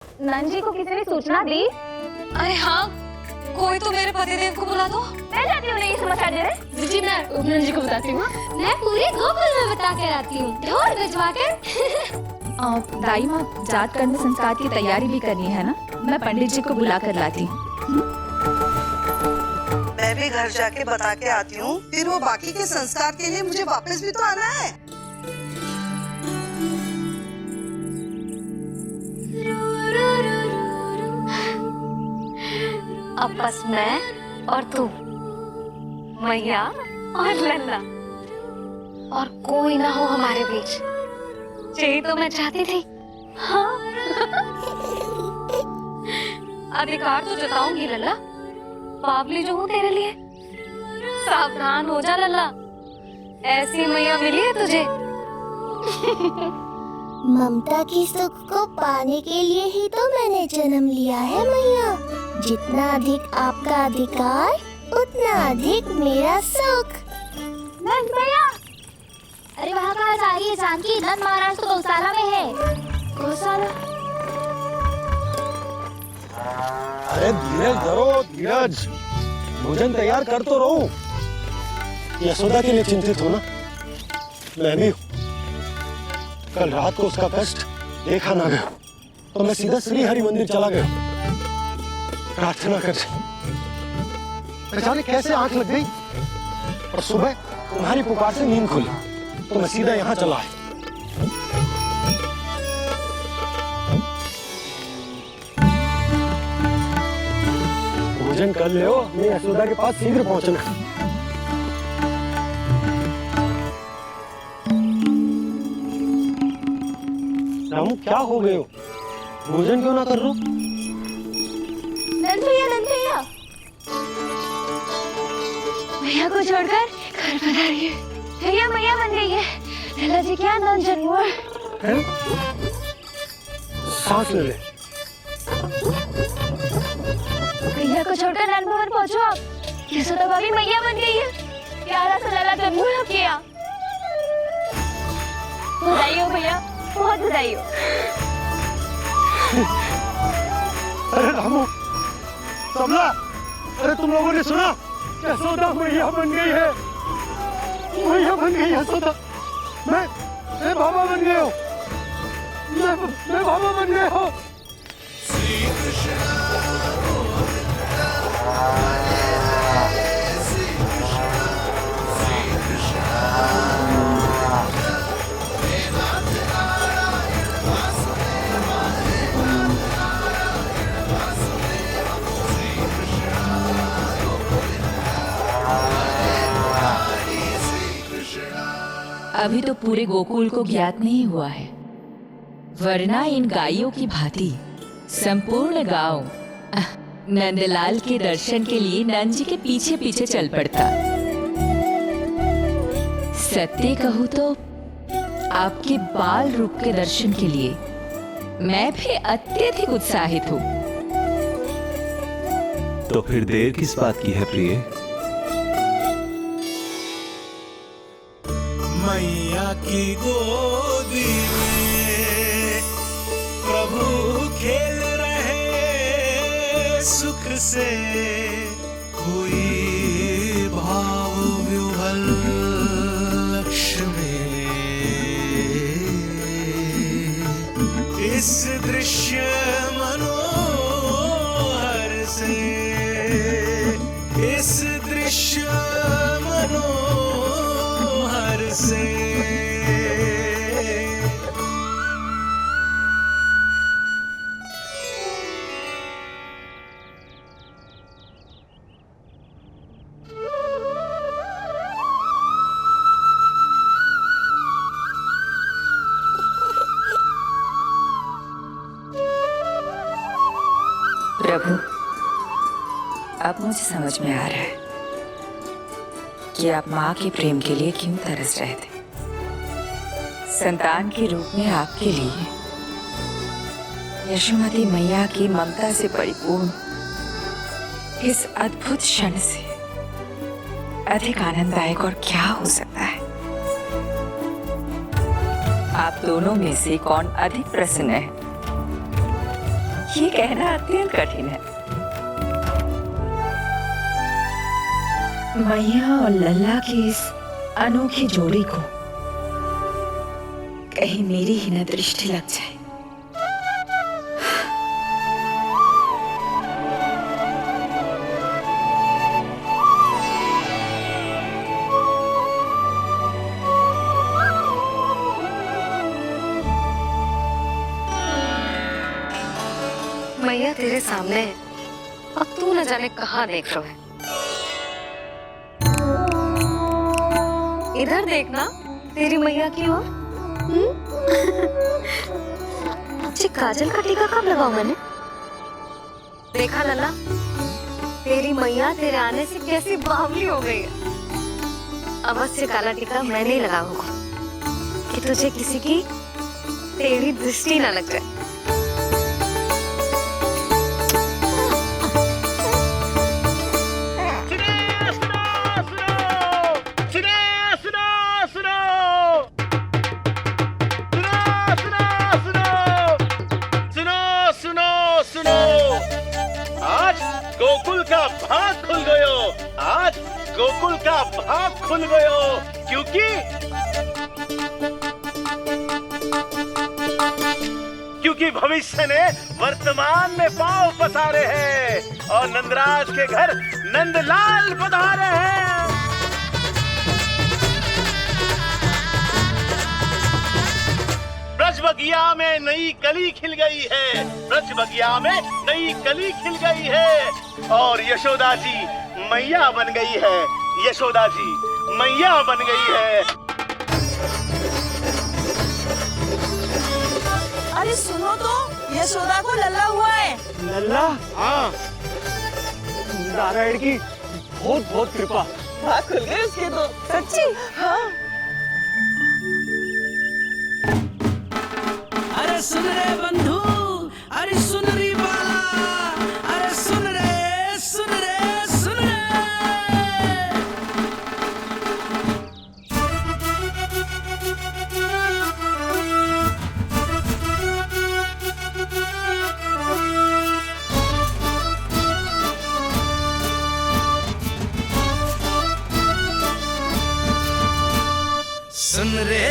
नंजी को किसी ने सूचना दी? अरे हाँ, कोई तो मेरे पतिदेव को बुला दो। मैं जाती हूँ, नहीं समाचार दे रहे। जी मैं नंजी को बताती हूँ। मैं पूरे गोकुल में बता कर आती हूँ, ढोल बजवा कर। दाई माँ, जात कर्म संस्कार की तैयारी भी करनी है ना, मैं पंडित जी को बुला कर लाती हूँ। मैं भी घर जाके बता के आती हूँ, फिर वो बाकी के संस्कार के लिए मुझे वापस भी तो आना है। अब बस मैं और तू, मैया और लल्ला, और कोई ना हो हमारे बीच। यही तो मैं चाहती थी। हाँ। अधिकार तो जताऊंगी लल्ला, बावली जो हूँ तेरे लिए। सावधान हो जा लल्ला, ऐसी मैया मिली है तुझे। ममता की सुख को पाने के लिए ही तो मैंने जन्म लिया है मैया। जितना अधिक आपका अधिकार, उतना अधिक मेरा सुख। नंद भैया, अरे वहाँ कहाँ जा रही है जानकी? नंद महाराज तो गौशाला में है। गौशाला? अरे धीरज धरो, धीरज। भोजन तैयार कर तो रहो। यशोदा के लिए चिंतित हो ना? मैं भी हूँ। कल रात को उसका कष्ट देखा ना गया, तो मैं सीधा श्री हरि मंदिर चला गया प्रार्थना कर। न जाने कैसे आंख लग गई, और सुबह तुम्हारी पुकार से नींद खुली, तो मैं सीधा यहाँ चला आया। भोजन कर ले, हमें यशोदा के पास शीघ्र पहुंचना है। रामू, क्या हो गए हो? भोजन क्यों ना कर लो? नंद भैया, नंद भैया, भैया को छोड़कर घर पधारी है। भैया मैया बन गई है। लल्ला जी क्या नंद जन्म हैं? सांस ले ले। भैया को छोड़कर नंद भवन पहुंचो आप। यशोदा भाभी मैया बन गई है। प्यारा सा लल्ला जन्म हुआ किया। बधाई हो भैया, बहुत बधाई हो। अरे रामू, सबला, अरे तुम लोगों ने सुना? यशोदा मैया बन गई है। मैया बन गई यशोदा। मैं बाबा बन गया हूँ। मैं बाबा बन गया हूँ। अभी तो पूरे गोकुल को ज्ञात नहीं हुआ है, वरना इन गायों की भांति संपूर्ण गांव नंदलाल के दर्शन के लिए नंद जी के पीछे पीछे चल पड़ता। सत्य कहूँ तो आपके बाल रूप के दर्शन के लिए मैं भी अत्यधिक उत्साहित हूँ। तो फिर देर किस बात की है प्रिय? मैया की गोदी में प्रभु खेल रहे सुख से, कोई भाव व्यूहल लक्ष्य में। इस दृश्य मनोहर से, इस दृश्य मनोहर से। प्रभु, अब मुझे समझ में आ रहा है कि आप माँ के प्रेम के लिए क्यों तरस रहे थे। संतान के रूप में आपके लिए यशोमती मैया की ममता से परिपूर्ण इस अद्भुत क्षण से अधिक आनंददायक और क्या हो सकता है। आप दोनों में से कौन अधिक प्रसन्न है? ये कहना अत्यंत कठिन है। मैया और लल्ला की इस अनोखी जोड़ी को कहीं मेरी ही न दृष्टि लग जाए। मैया तेरे सामने है, अब तू न जाने कहाँ देख रहा है। इधर देखना तेरी मैया की ओर। अच्छी काजल का टीका कब लगाऊं मैंने? देखा लल्ला, तेरी मैया तेरे आने से कैसी बावली हो गई है। अवश्य काला टीका मैंने ही लगाया होगा कि तुझे किसी की तेरी दृष्टि न लग जाए। गोकुल का भाग खुल गयो। आज गोकुल का भाग खुल गयो, क्योंकि भविष्य ने वर्तमान में पांव पसारे हैं और नंदराज के घर नंदलाल पधारे हैं। ब्रज बगिया में नई कली खिल गई है, ब्रज बगिया में नई कली खिल गई है और यशोदा जी मैया बन गई है। यशोदा जी मैया बन गई है। अरे सुनो तो, यशोदा को लल्ला हुआ है। लल्ला? हाँ, नारायण की बहुत बहुत कृपा। भाग खुल गए उसके तो। सच्ची? हाँ। अरे सुन रे बंधु, अरे सुन री बाला, अरे सुन रे, सुन रे, सुन रे। सुन रे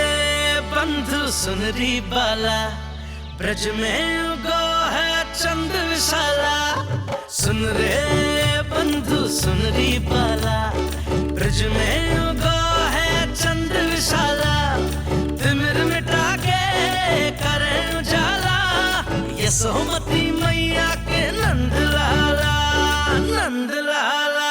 बंधु, सुन री बाला, ब्रज में उगो है चंद विशाला। सुन रे बंधु, सुन री बाला, ब्रज में उगो है चंद विशाला। तिमिर मिटा के करे उजाला, यशोमती मैया के नंद लाला, नंद लाला।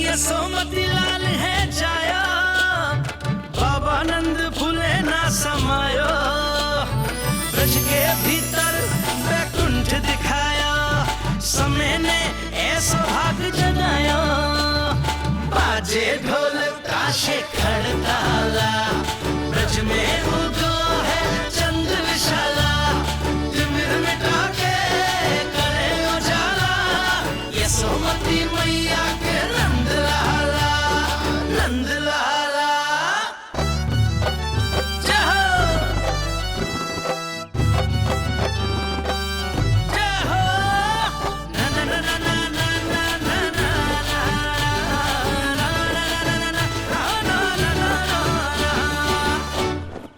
यशोमती लाल है जाया, बाबा नंद फूले ना समायो। ब्रज के भीतर बैकुंठ दिखाया, समय ने ऐसा भाग जगाया। बाजे ढोल ताशे खड़ताला, ब्रज में उगो है चंद विशाला। तिमिर मिटा के करे उजाला, यशोमती मैया के नंद लाला, नंद लाला। जय हो, जय हो। ना ना ना ना ना ना ना ना ना ना ना ना।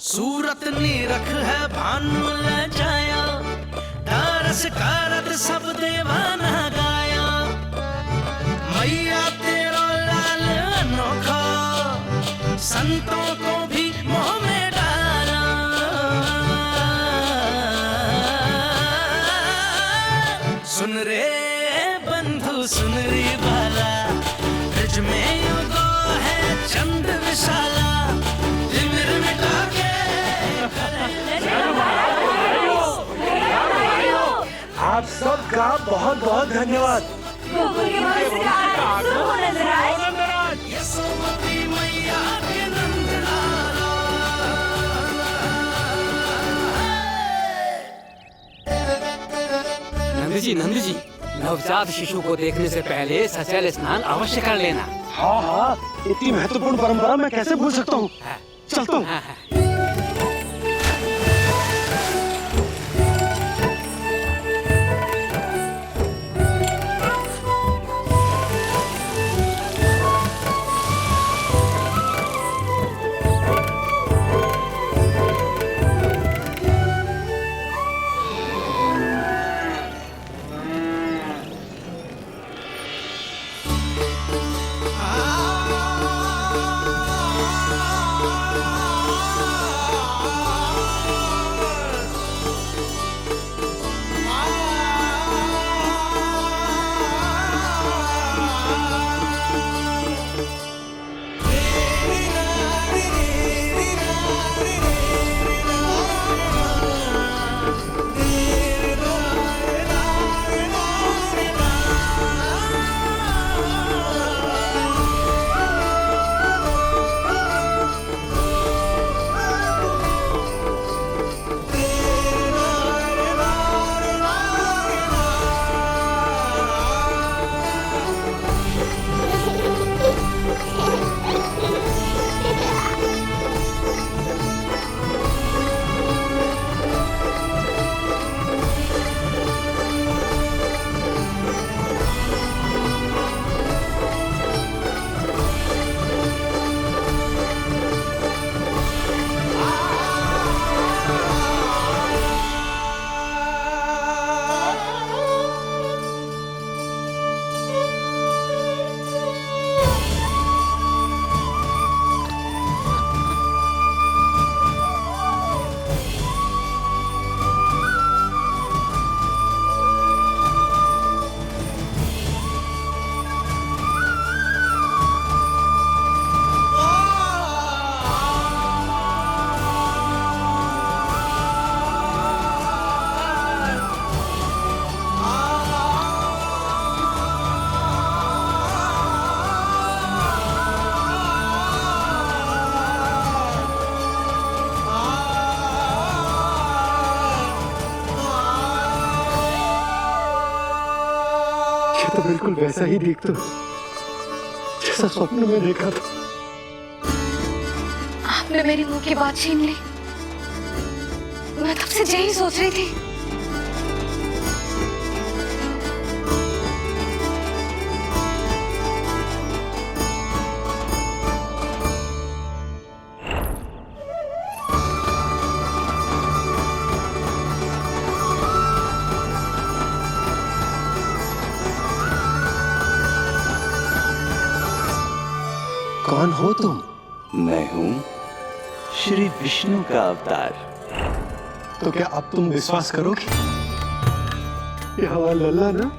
सूरत निरख है भानु ले जाया, दारस कारत सब देवाना गाया। मैया तेरा लाल अनोखा, संतों को भी मोह में डाला। सुन रे बंधु, सुन रे बाला, ब्रज में उगो है चंद विशाला। तिमिर मिटा के आप सबका बहुत बहुत धन्यवाद। यशोमती मैया के नंद लाला। नंद जी, नंद जी, नवजात शिशु को देखने से पहले सचल स्नान अवश्य कर लेना। हाँ हाँ, इतनी महत्वपूर्ण परंपरा मैं कैसे भूल सकता हूँ। चलता हूँ। तो बिल्कुल वैसा ही दिखता जैसा स्वप्न में देखा था। आपने मेरी मुंह की बात छीन ली। मैं कब से यही सोच रही थी। कौन हो तुम? मैं हूँ श्री विष्णु का अवतार। तो क्या अब तुम विश्वास करोगे? ये हमारा लल्ला ना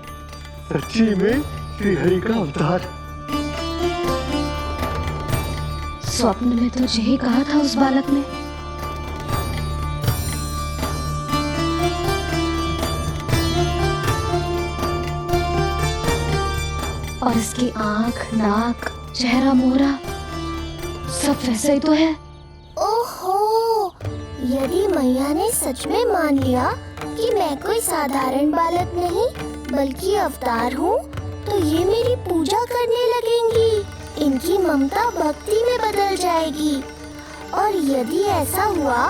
सच्ची में श्री हरि का अवतार। स्वप्न में तो यही कहा था उस बालक ने। और इसकी आंख, नाक, चेहरा, मोहरा सब वैसा ही तो है। ओहो, यदि मैया ने सच में मान लिया कि मैं कोई साधारण बालक नहीं बल्कि अवतार हूँ, तो ये मेरी पूजा करने लगेंगी। इनकी ममता भक्ति में बदल जाएगी। और यदि ऐसा हुआ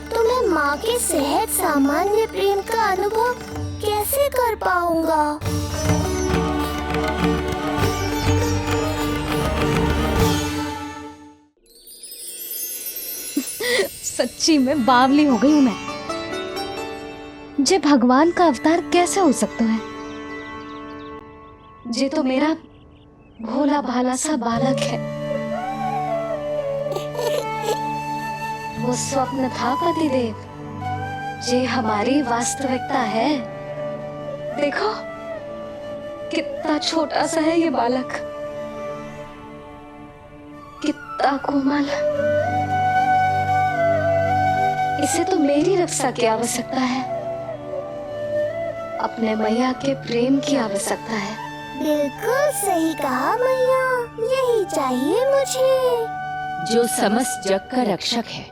तो मैं माँ के सहज सामान्य प्रेम का अनुभव कैसे कर पाऊंगा? सच्ची में बावली हो गई हूँ मैं। जे भगवान का अवतार कैसे हो सकता है? जे तो मेरा भोला भाला सा बालक है। वो स्वप्न था पतिदेव, जे हमारी वास्तविकता है। देखो कितना छोटा सा है ये बालक, कितना कोमल। इसे तो मेरी रक्षा की आवश्यकता है, अपने मैया के प्रेम की आवश्यकता है। बिल्कुल सही कहा मैया, यही चाहिए मुझे। जो समस्त जग का रक्षक है,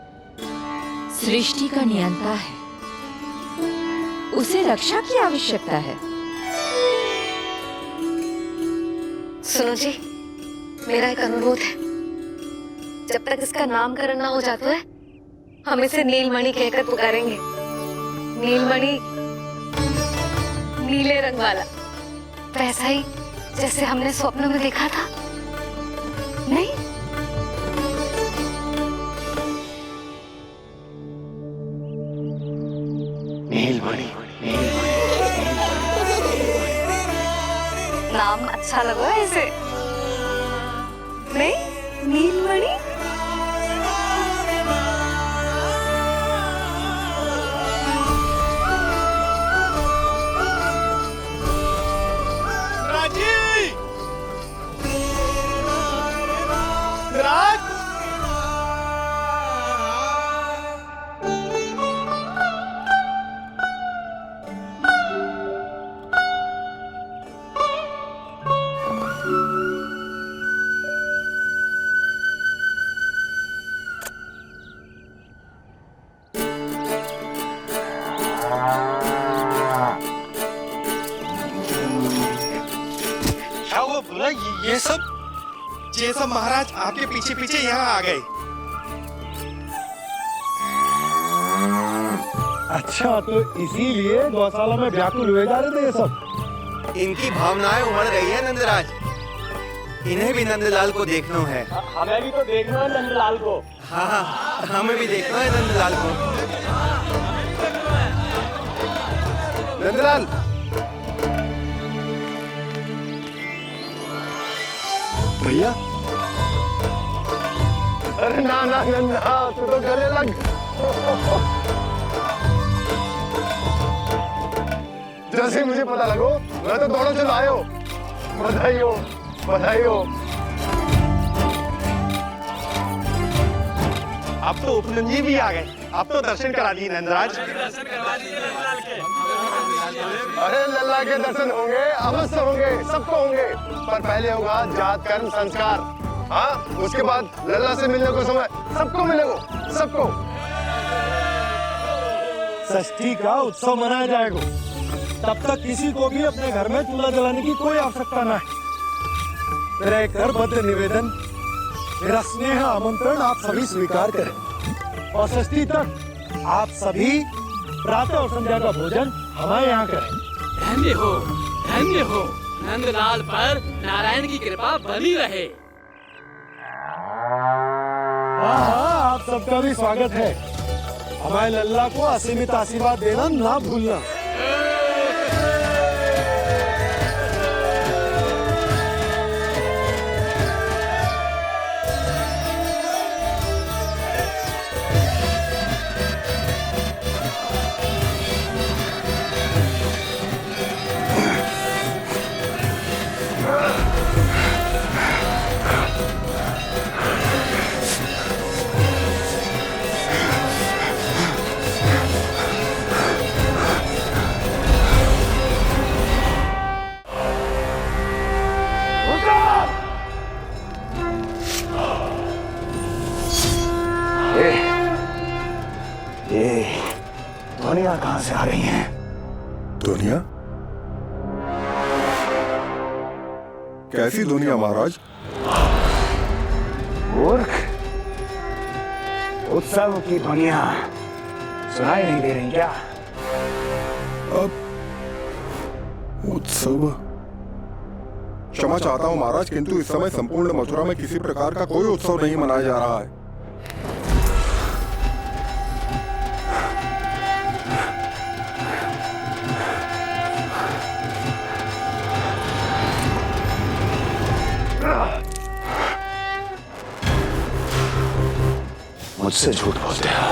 सृष्टि का नियंता है, उसे रक्षा की आवश्यकता है। सुनो जी, मेरा एक अनुरोध है, जब तक इसका नामकरण ना हो जाता है हम इसे नीलमणि कहकर पुकारेंगे। नीलमणि नीले रंग वाला, वैसा ही जैसे हमने स्वप्न में देखा था। नहीं? नीलमणि। नाम अच्छा लगा है इसे? नहीं? नीलमणि? ये सब महाराज आपके पीछे पीछे यहाँ आ गए। अच्छा, तो इसीलिए गौशाला में व्याकुल हुए जा रहे थे ये सब। इनकी भावनाएं उमड़ गई है नंदराज। इन्हें भी नंदलाल को देखना है। हमें भी तो देखना है नंदलाल को। हाँ, हमें भी देखना है नंदलाल को। नंदलाल, भैया। अरे ना ना नंदा, तू तो गले लग। जैसे ही मुझे पता लगो मैं तो दौड़ो चलो आयो। बधाई हो, बधाई हो। अब तो उपनंद जी भी आ गए। अब तो दर्शन करा दिए नंदराज। अरे लल्ला के दर्शन होंगे, अवश्य होंगे, सबको होंगे, पर पहले होगा जात कर्म संस्कार। हाँ, उसके बाद लल्ला से मिलने को समय सबको मिलेगा, सबको। षष्ठी का उत्सव मनाया जाएगा। तब तक किसी को भी अपने घर में चूल्हा जलाने की कोई आवश्यकता न है। मेरा एक करबद्ध निवेदन, मेरा स्नेह आमंत्रण आप सभी स्वीकार करें और षष्ठी तक आप सभी प्रातः और संध्या का भोजन हमारे यहाँ करें। धन्य हो नंदलाल पर नारायण की कृपा बनी रहे। हाँ, आप सबका भी स्वागत है। हमारे लल्ला को असीमित आशीर्वाद देना ना भूलना। दुनिया कहां से आ रही है? दुनिया? कैसी दुनिया महाराज? मूर्ख, उत्सव की दुनिया सुनाई नहीं दे रही क्या? अब उत्सव? क्षमा चाहता हूं महाराज, किंतु इस समय संपूर्ण मथुरा में किसी प्रकार का कोई उत्सव नहीं मनाया जा रहा है। मुझसे झूठ बोलते हो।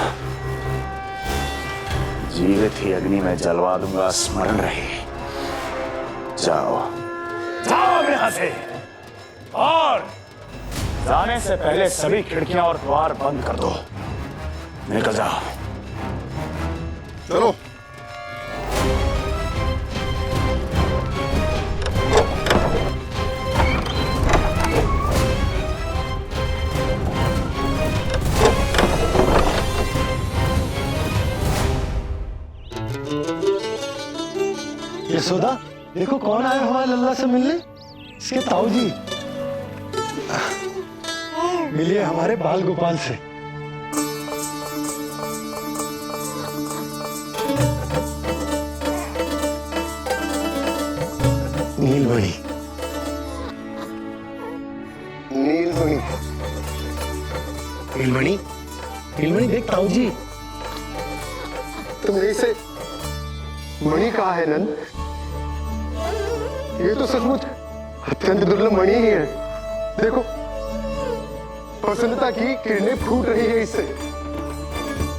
जीवित ही अग्नि में जलवा दूंगा, स्मरण रहे। जाओ जाओ यहाँ से, और जाने से पहले सभी खिड़कियां और द्वार बंद कर दो। निकल जाओ। चलो। यशोदा, देखो कौन आया हमारे लल्ला से मिलने। इसके ताऊ जी मिलिए हमारे बाल गोपाल से। नीलमणि, नीलमणि, नीलमणि, नीलमणि देख ताऊ जी। तुमने इसे मणि कहा है नंद? ये तो सचमुच अत्यंत दुर्लभ मणि ही है। देखो प्रसन्नता की किरणें फूट रही है इससे।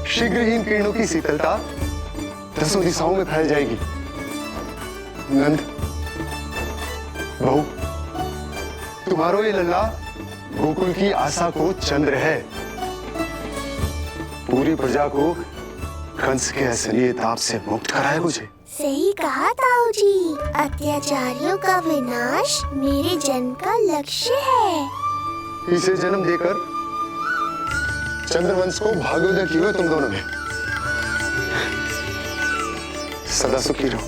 शीघ्र ही इन किरणों की शीतलता दसों दिशाओं में फैल जाएगी। नंद बहू, तुम्हारो ये लल्ला गोकुल की आशा को चंद्र है। पूरी प्रजा को कंस के असली ताप से मुक्त कराए मुझे। सही कहा ताऊ जी, अत्याचारियों का विनाश मेरे जन्म का लक्ष्य है। इसे जन्म देकर चंद्रवंश को भाग्योदय किए तुम दोनों ने। सदा सुखी रहो।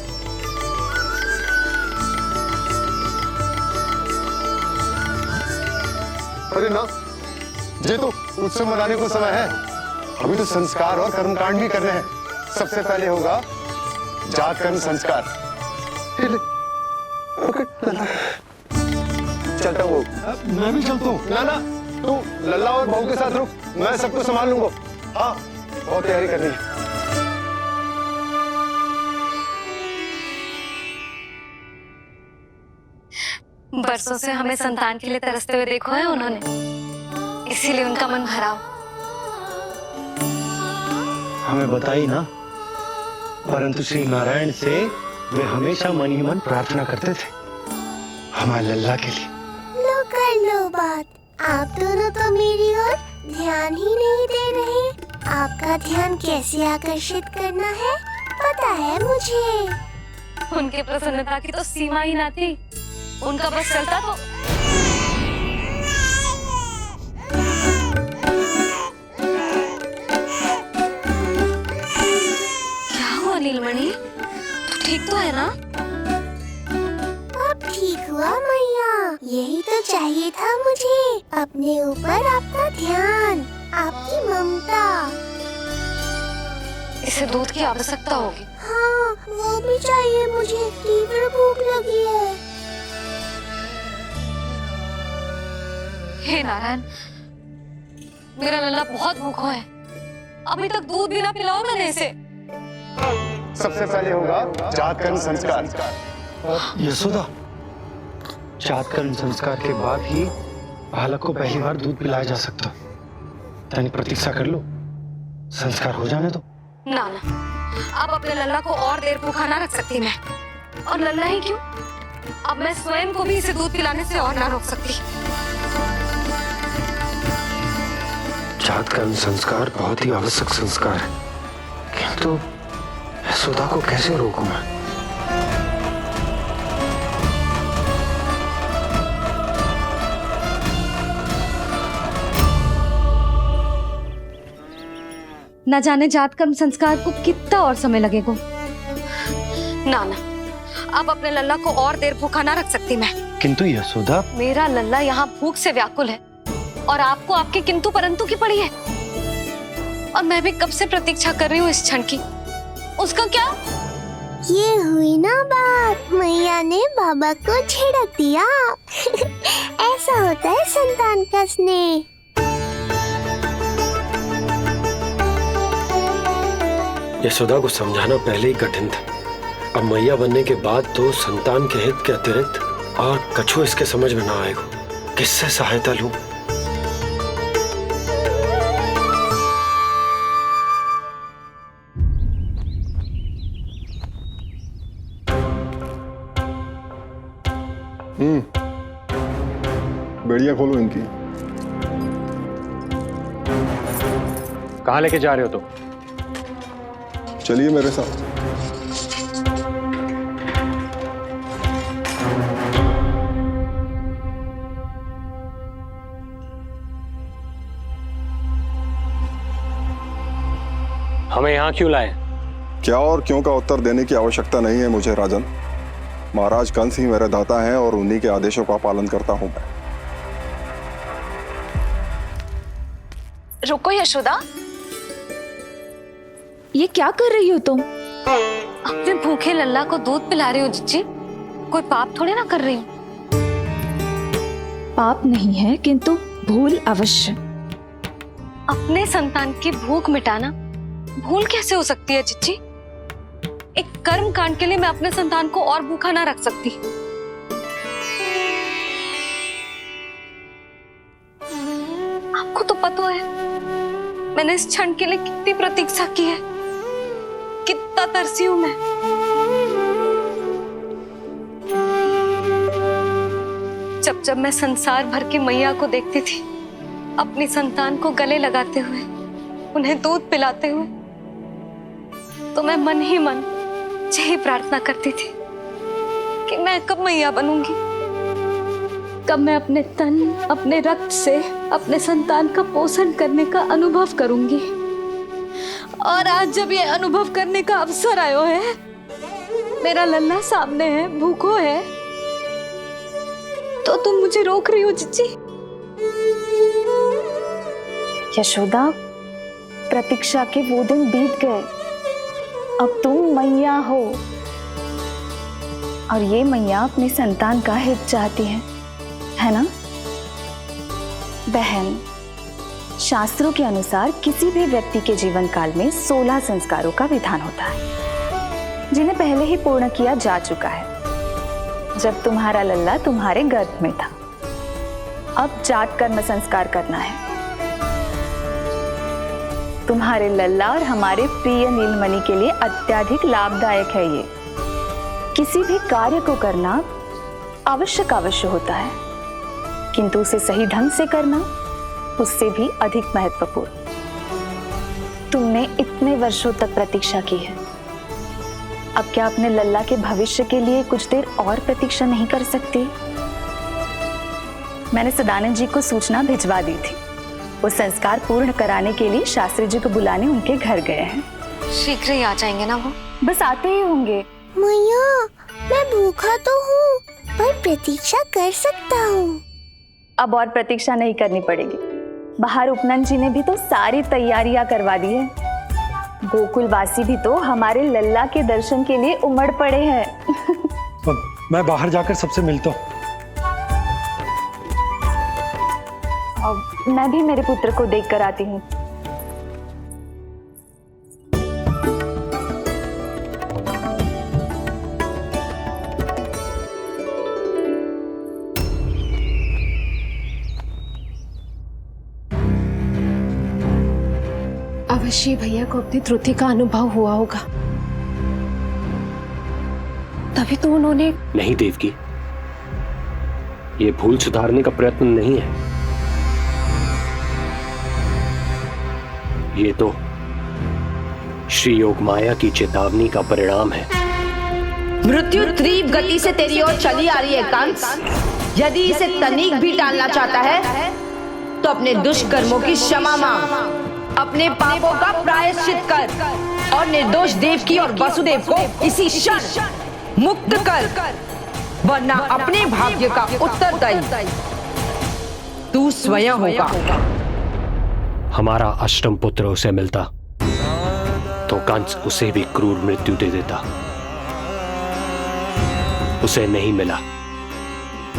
अरे ना, ये तो उत्सव मनाने को समय है। अभी तो संस्कार और कर्मकांड भी करने हैं। सबसे पहले होगा जात कर्म संस्कार। चलता हूँ। मैं भी चलता हूँ। ना ना, तू लल्ला और बहू के साथ रुक, मैं सबको संभाल लूंगा। हाँ, बहुत तैयारी करनी है। बरसों से हमें संतान के लिए तरसते हुए देखो है उन्होंने, इसीलिए उनका मन भरा हो। हमें बताई ना, परंतु श्री नारायण से वे हमेशा मन ही मन प्रार्थना करते थे हमारे लल्ला के लिए। लो कर लो बात। आप दोनों तो मेरी ओर ध्यान ही नहीं दे रहे। आपका ध्यान कैसे आकर्षित करना है पता है मुझे। उनके प्रसन्नता की तो सीमा ही ना थी। उनका बस चलता तो क्या हुआ नीलमणि, तू ठीक तो है ना? अब ठीक हुआ मैया, यही तो चाहिए था मुझे। अपने ऊपर आपका ध्यान, आपकी ममता। इसे दूध की आवश्यकता होगी। हाँ, वो भी चाहिए मुझे। तीव्र भूख लगी है। हे नारायण, मेरा लल्ला बहुत भूखा है। अभी तक दूध भी ना पिलाओ मैंने इसे। सबसे पहले होगा जात कर्म संस्कार। यशोदा, जात कर्म संस्कार के बाद ही बालक को पहली बार दूध पिलाया जा सकता। तनिक प्रतीक्षा कर लो, संस्कार हो जाने दो। ना ना, अब अपने लल्ला को और देर भूखा ना रख सकती मैं। और लल्ला ही क्यों, अब मैं स्वयं को भी इसे दूध पिलाने से और ना रोक सकती। जात कर्म संस्कार बहुत ही आवश्यक संस्कार है, किंतु यशोदा को कैसे रोकूं मैं? न जाने जात कर्म संस्कार को कितना और समय लगेगा। ना ना, अब अपने लल्ला को और देर भूखा ना रख सकती मैं। किंतु यशोदा, मेरा लल्ला यहाँ भूख से व्याकुल है और आपको आपके किंतु परंतु की पड़ी है। और मैं भी कब से प्रतीक्षा कर रही हूँ इस क्षण की। उसका क्या? ये हुई ना बात, मैया ने बाबा को झिड़क दिया। ऐसा होता है संतान का स्नेह। यशोदा को समझाना पहले ही कठिन था। अब मैया बनने के बाद तो संतान के हित के अतिरिक्त और कछु इसके समझ में ना आएगा। किससे सहायता लूं? बढ़िया खोलो इनकी। कहाँ लेके जा रहे हो तुम? चलिए मेरे साथ। हमें यहाँ क्यों लाए? क्या और क्यों का उत्तर देने की आवश्यकता नहीं है मुझे राजन। महाराज कंस ही मेरे दाता हैं और उन्हीं के आदेशों का पालन करता हूं मैं। रुको यशोदा, ये क्या कर रही हो तुम? अपने भूखे लल्ला को दूध पिला रही हो जीजी। कोई पाप थोड़े ना कर रही हूँ। पाप नहीं है, किंतु भूल अवश्य। अपने संतान की भूख मिटाना भूल कैसे हो सकती है जीजी? एक कर्म कांड के लिए मैं अपने संतान को और भूखा ना रख सकती। आपको तो पता है मैंने इस क्षण के लिए कितनी प्रतीक्षा की है, कितना तरसी हूं मैं। जब मैं संसार भर की मैया को देखती थी अपनी संतान को गले लगाते हुए, उन्हें दूध पिलाते हुए, तो मैं मन ही मन यही प्रार्थना करती थी कि मैं कब मैया बनूंगी, कब मैं अपने तन अपने रक्त से अपने संतान का पोषण करने का अनुभव करूंगी। और आज जब ये अनुभव करने का अवसर आयो है, मेरा लल्ला सामने है, भूखो है, तो तुम मुझे रोक रही हो जीजी? यशोदा, प्रतीक्षा के वो दिन बीत गए। अब तुम मैया हो और ये मैया अपने संतान का हित चाहती है ना बहन? शास्त्रों के अनुसार किसी भी व्यक्ति के जीवन काल में 16 संस्कारों का विधान होता है, जिन्हें पहले ही पूर्ण किया जा चुका है जब तुम्हारा लल्ला तुम्हारे गर्भ में था। अब जात कर्म संस्कार करना है। तुम्हारे लल्ला और हमारे प्रिय नीलमणि के लिए अत्यधिक लाभदायक है ये। किसी भी कार्य को करना अवश्य होता है, किंतु उसे सही ढंग से करना उससे भी अधिक महत्वपूर्ण। तुमने इतने वर्षों तक प्रतीक्षा की है, अब क्या अपने लल्ला के भविष्य के लिए कुछ देर और प्रतीक्षा नहीं कर सकती? मैंने सदानंद जी को सूचना भिजवा दी थी। वो संस्कार पूर्ण कराने के लिए शास्त्री जी को बुलाने उनके घर गए हैं। शीघ्र ही आ जाएंगे ना वो? बस आते ही होंगे। मैया, मैं भूखा तो हूँ पर प्रतीक्षा कर सकता हूँ। अब और प्रतीक्षा नहीं करनी पड़ेगी। बाहर उपनंद जी ने भी तो सारी तैयारियां करवा दी है। गोकुलवासी भी तो हमारे लल्ला के दर्शन के लिए उमड़ पड़े हैं। मैं बाहर जाकर सबसे मिलता हूँ। मैं भी मेरे पुत्र को देख कर आती हूँ। अवश्य भैया को अपनी त्रुटि का अनुभव हुआ होगा, तभी तो उन्होंने। नहीं देवकी, ये भूल सुधारने का प्रयत्न नहीं है, ये तो श्री योग माया की चेतावनी का परिणाम है। मृत्यु तीव्र गति से तेरी ओर चली आ रही है कंस। यदि इसे तनिक भी टालना चाहता है तो अपने दुष्कर्मों की क्षमा मांग, अपने पापों का प्रायश्चित कर और निर्दोष देवकी और वसुदेव को इसी क्षण मुक्त कर, वरना अपने भाग्य का उत्तरदायी तू स्वयं होगा। हमारा अष्टम पुत्र उसे मिलता तो कंस उसे भी क्रूर मृत्यु दे देता। उसे नहीं मिला,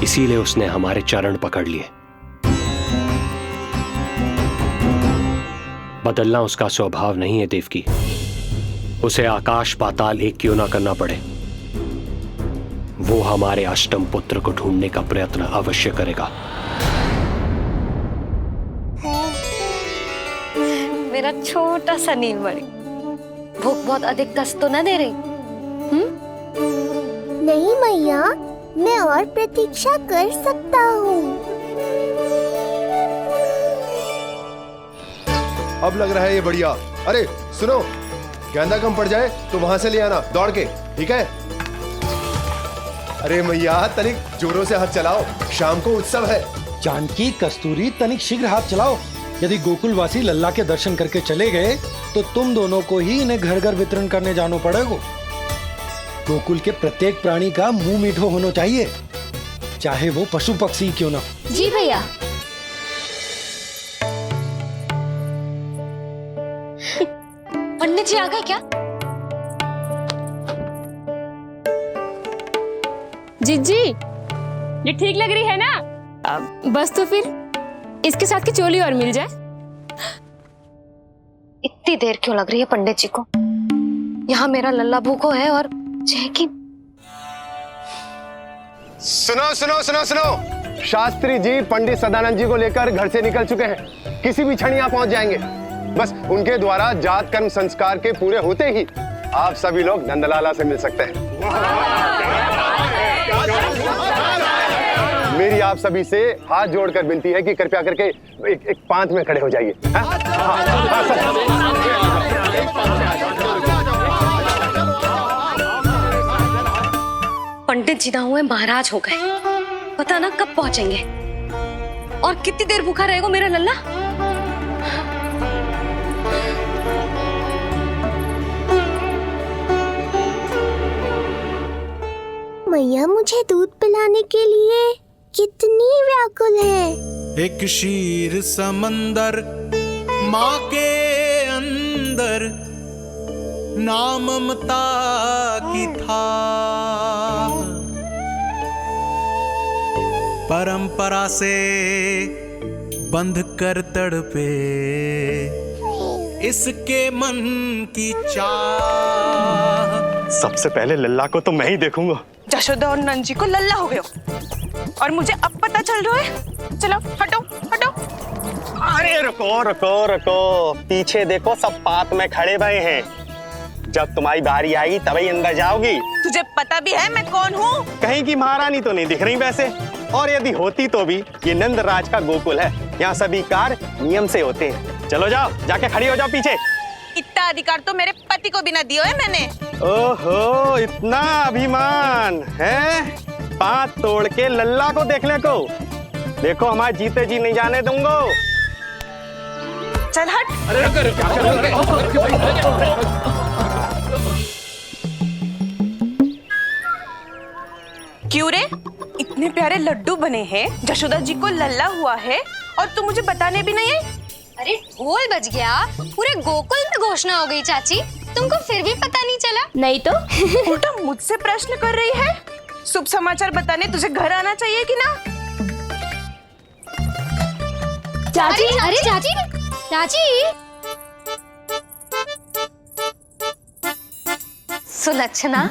इसीलिए उसने हमारे चरण पकड़ लिए। बदलना उसका स्वभाव नहीं है देवकी। उसे आकाश पाताल एक क्यों ना करना पड़े, वो हमारे अष्टम पुत्र को ढूंढने का प्रयत्न अवश्य करेगा। मेरा छोटा सा नीलमणि, भूख बहुत अधिक कष्ट तो न दे रही? नहीं मैया, मैं और प्रतीक्षा कर सकता हूँ। अब लग रहा है ये बढ़िया। अरे सुनो, गेंदा कम पड़ जाए तो वहां से ले आना दौड़ के, ठीक है? अरे मैया, तनिक जोरों से हाथ चलाओ, शाम को उत्सव है। जानकी, कस्तूरी, तनिक शीघ्र हाथ चलाओ। यदि गोकुलवासी लल्ला के दर्शन करके चले गए तो तुम दोनों को ही इन्हें घर घर वितरण करने जाना पड़ेगा। गोकुल के प्रत्येक प्राणी का मुंह मीठो होना चाहिए, चाहे वो पशु पक्षी क्यों ना। जी भैया। पंडित जी आ गए क्या? जीजी, ये ठीक लग रही है ना? बस तो फिर इसके साथ की चोली और मिल जाए। इतनी देर क्यों लग रही है पंडित जी को? यहाँ मेरा लल्ला भूखो है और जय की। सुनो सुनो सुनो सुनो, शास्त्री जी पंडित सदानंद जी को लेकर घर से निकल चुके हैं। किसी भी क्षण यहाँ पहुंच जाएंगे। बस उनके द्वारा जात कर्म संस्कार के पूरे होते ही आप सभी लोग नंदलाला से मिल सकते हैं। मेरी आप सभी से हाथ जोड़कर विनती है कि कृपया करके एक पांत में खड़े हो जाइए। पंडित जी ना हुए महाराज हो गए, पता ना कब पहुंचेंगे और कितनी देर भूखा रहेगा मेरा लल्ला। मैया मुझे दूध पिलाने के लिए कितनी व्याकुल है। एक शीर समंदर माँ के अंदर, ना ममता की था, परंपरा से बंध कर तड़पे इसके मन की चाह। सबसे पहले लल्ला को तो मैं ही देखूंगा। जशोदा और नंद जी को लल्ला हो गए हो और मुझे अब पता चल रहा है। चलो हटो हटो। अरे रुको रुको रुको, पीछे देखो, सब पात में खड़े भये हैं। जब तुम्हारी बारी आएगी तभी अंदर जाओगी। तुझे पता भी है मैं कौन हूँ? कहीं की महारानी तो नहीं दिख रही वैसे, और यदि होती तो भी ये नंदराज का गोकुल है, यहाँ सभी कार्य नियम से होते हैं। चलो जाओ, जाके खड़ी हो जाओ पीछे। इतना अधिकार तो मेरे पति को भी ना दिया है मैंने। ओहो, इतना अभिमान है? पांव तोड़ के लल्ला को देखने को। देखो हमारे जीते जी नहीं जाने दूंगा। चल हट। क्यों रे, इतने प्यारे लड्डू बने हैं, जशोदा जी को लल्ला हुआ है और तू मुझे बताने भी नहीं है? अरे ढोल बज गया, पूरे गोकुल में घोषणा हो गई चाची, तुमको फिर भी पता नहीं चला? नहीं तो उल्टा मुझसे प्रश्न कर रही है। शुभ समाचार बताने तुझे घर आना चाहिए कि ना? चाची, अरे चाची, चाची। सुलक्षणा,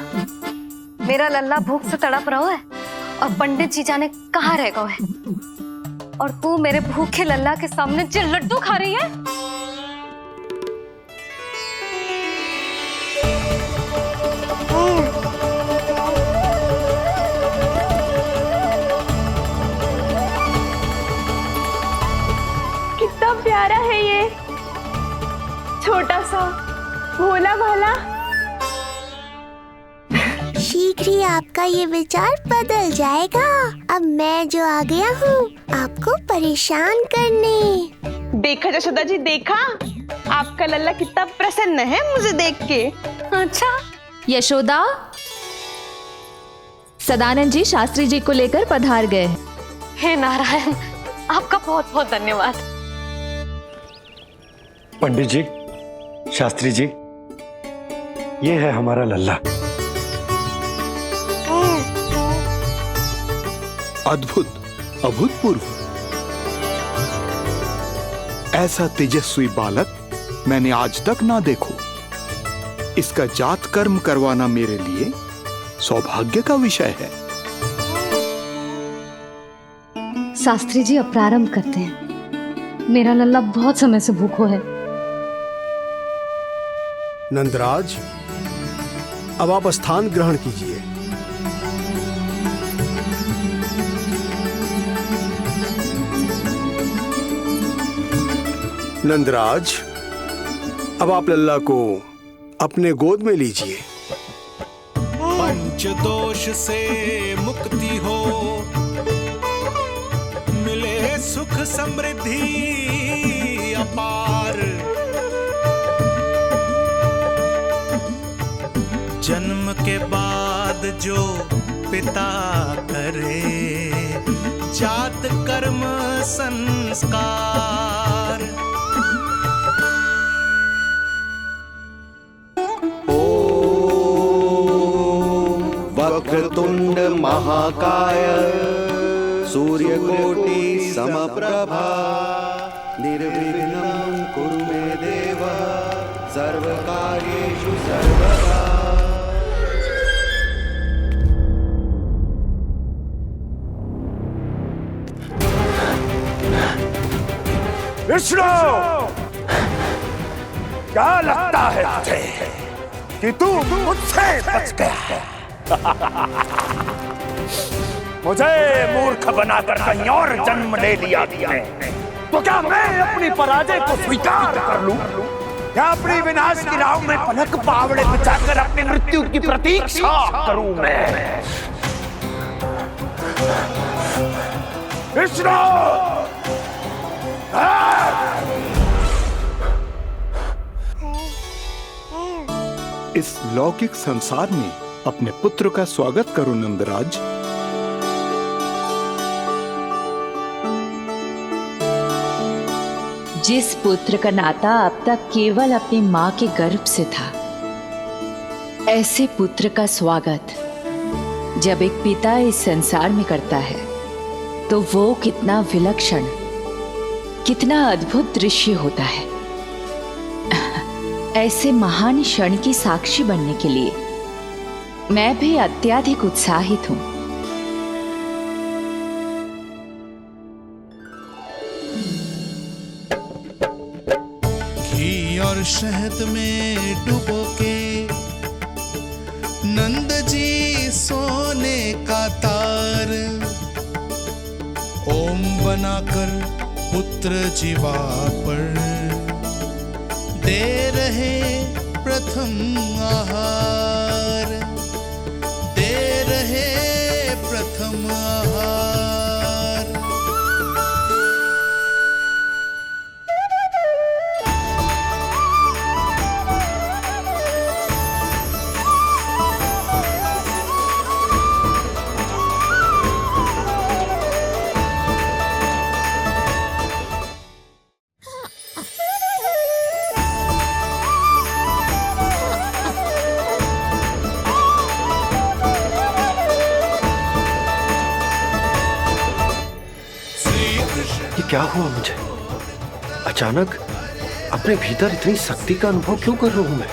मेरा लल्ला भूख से तड़प रहा है और पंडित जी जाने कहाँ रह गए हैं, और तू मेरे भूखे लल्ला के सामने जो लड्डू खा रही है। कितना प्यारा है ये, छोटा सा भोला भाला। शीघ्र ही आपका ये विचार बदल जाएगा। अब मैं जो आ गया हूँ आपको परेशान करने। देखा जशोदा जी, देखा आपका लल्ला कितना प्रसन्न है मुझे देख के। अच्छा यशोदा, सदानंद जी शास्त्री जी को लेकर पधार गए। हे नारायण, आपका बहुत बहुत धन्यवाद। पंडित जी, शास्त्री जी, ये है हमारा लल्ला। अद्भुत, अभूतपूर्व। ऐसा तेजस्वी बालक मैंने आज तक ना देखो। इसका जात कर्म करवाना मेरे लिए सौभाग्य का विषय है। शास्त्री जी अब प्रारंभ करते हैं, मेरा लल्ला बहुत समय से भूखो है। नंदराज, अब आप स्थान ग्रहण कीजिए। नंदराज, अब आप लल्ला को अपने गोद में लीजिए। पंच दोष से मुक्ति हो, मिले सुख समृद्धि अपार। जन्म के बाद जो पिता करे, जात कर्म संस्कार। वक्रतुंड महाकाय सूर्यकोटि समप्रभा निर्विघ्नं कुरु मे देव सर्वकार्येषु सर्वदा। विष्णु, क्या लगता है तुझे कि तू मुझसे बच गया है? मुझे मूर्ख बनाकर कहीं और जन्म ले लिया तुमने, तो क्या मैं अपनी पराजय को स्वीकार कर लूं? क्या अपनी विनाश की राह में पलक पावड़े बिछाकर अपनी मृत्यु की प्रतीक्षा करूं मैं? विष्णु, इस लौकिक संसार में अपने पुत्र का स्वागत करो नंदराज। जिस पुत्र का नाता अब तक केवल अपनी माँ के गर्भ से था, ऐसे पुत्र का स्वागत जब एक पिता इस संसार में करता है तो वो कितना विलक्षण, कितना अद्भुत दृश्य होता है। ऐसे महान क्षण की साक्षी बनने के लिए मैं भी अत्यधिक उत्साहित हूँ। घी और शहद में डुबो के नंद जी सोने का तार, ओम बनाकर पुत्र जीवा पर दे रहे प्रथम आहार, दे रहे प्रथम आहार। क्या हुआ मुझे? अचानक अपने भीतर इतनी शक्ति का अनुभव क्यों कर रहा हूं मैं?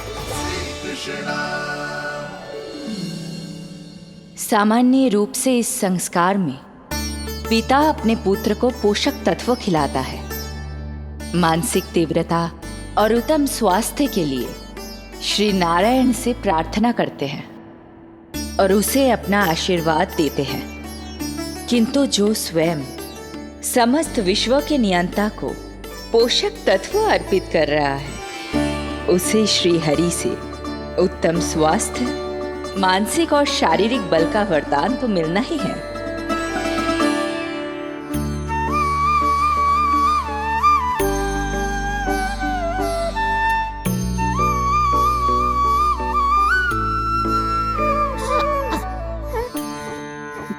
सामान्य रूप से इस संस्कार में पिता अपने पुत्र को पोषक तत्व खिलाता है। मानसिक तीव्रता और उत्तम स्वास्थ्य के लिए श्री नारायण से प्रार्थना करते हैं और उसे अपना आशीर्वाद देते हैं। किंतु जो स्वयं समस्त विश्व के नियंता को पोषक तत्व अर्पित कर रहा है, उसे श्री हरि से उत्तम स्वास्थ्य, मानसिक और शारीरिक बल का वरदान तो मिलना ही है।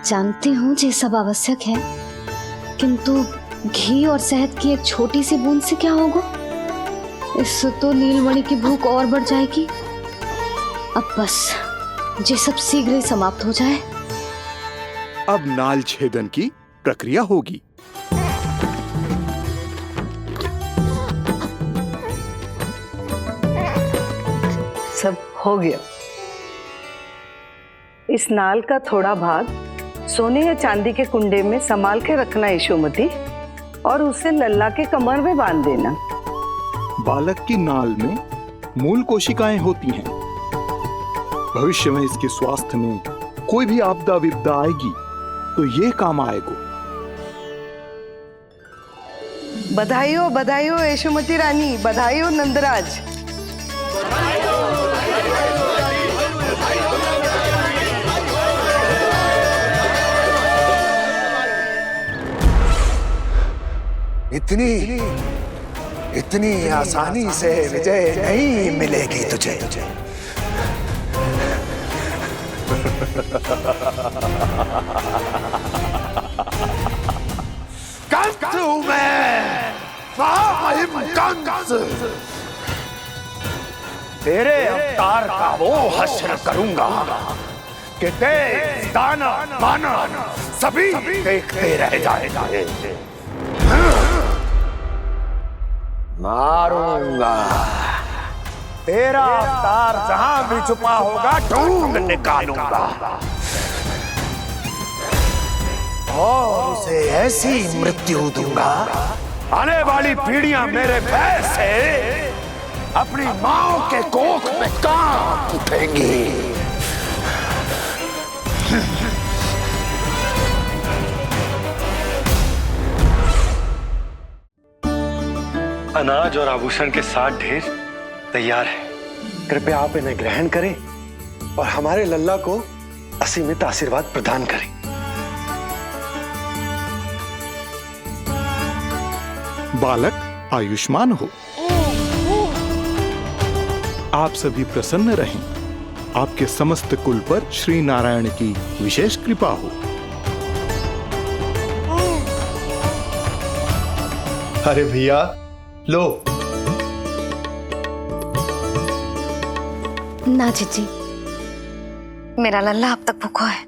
जानती हूँ ये सब आवश्यक है, किंतु घी और शहद की एक छोटी सी बूंद से क्या होगा? इससे तो नीलमणि की भूख और बढ़ जाएगी। अब बस ये सब शीघ्र ही समाप्त हो जाए। अब नाल छेदन की प्रक्रिया होगी। सब हो गया। इस नाल का थोड़ा भाग सोने या चांदी के कुंडे में संभाल के रखना यशोमती, और उसे लल्ला के कमर में बांध देना। बालक की नाल में मूल कोशिकाएं होती हैं। भविष्य में इसके स्वास्थ्य में कोई भी आपदा विपदा आएगी तो ये काम आएगा। बधाई हो यशोमती रानी, बधाई हो नंदराज। इतनी आसानी से विजय नहीं मिलेगी तुझे। कंस हूं मैं, महामहिम कंस। तेरे अवतार का वो हश्र करूंगा कि देश, दाना, मानव सभी देखते रह जाएंगे। मारूंगा, तेरा अवतार जहां भी छुपा होगा ढूंढ निकालूंगा और उसे ऐसी मृत्यु दूंगा, आने वाली पीढ़ियां मेरे भय से अपनी मां के कोख में कांप उठेंगी। अनाज और आभूषण के साथ ढेर तैयार है। कृपया आप इन्हें ग्रहण करें और हमारे लल्ला को असीमित आशीर्वाद प्रदान करें। बालक आयुष्मान हो। आप सभी प्रसन्न रहें। आपके समस्त कुल पर श्री नारायण की विशेष कृपा हो। अरे भैया लो। ना जीजी, मेरा लल्ला अब तक भूखा है।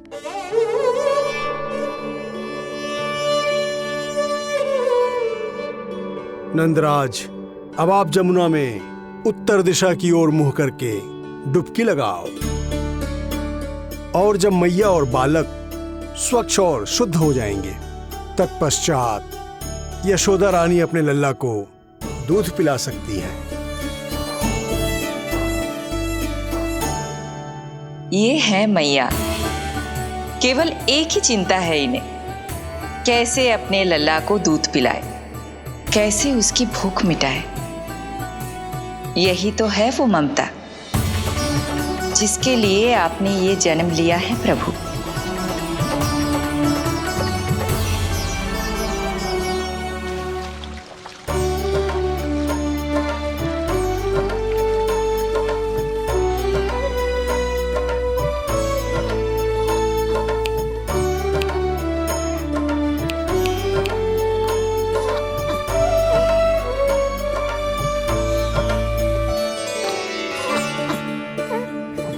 नंदराज, अब आप जमुना में उत्तर दिशा की ओर मुंह करके डुबकी लगाओ और जब मैया और बालक स्वच्छ और शुद्ध हो जाएंगे तत्पश्चात यशोदा रानी अपने लल्ला को दूध पिला सकती है। ये है मैया, केवल एक ही चिंता है इन्हें, कैसे अपने लल्ला को दूध पिलाए, कैसे उसकी भूख मिटाए। यही तो है वो ममता जिसके लिए आपने ये जन्म लिया है प्रभु।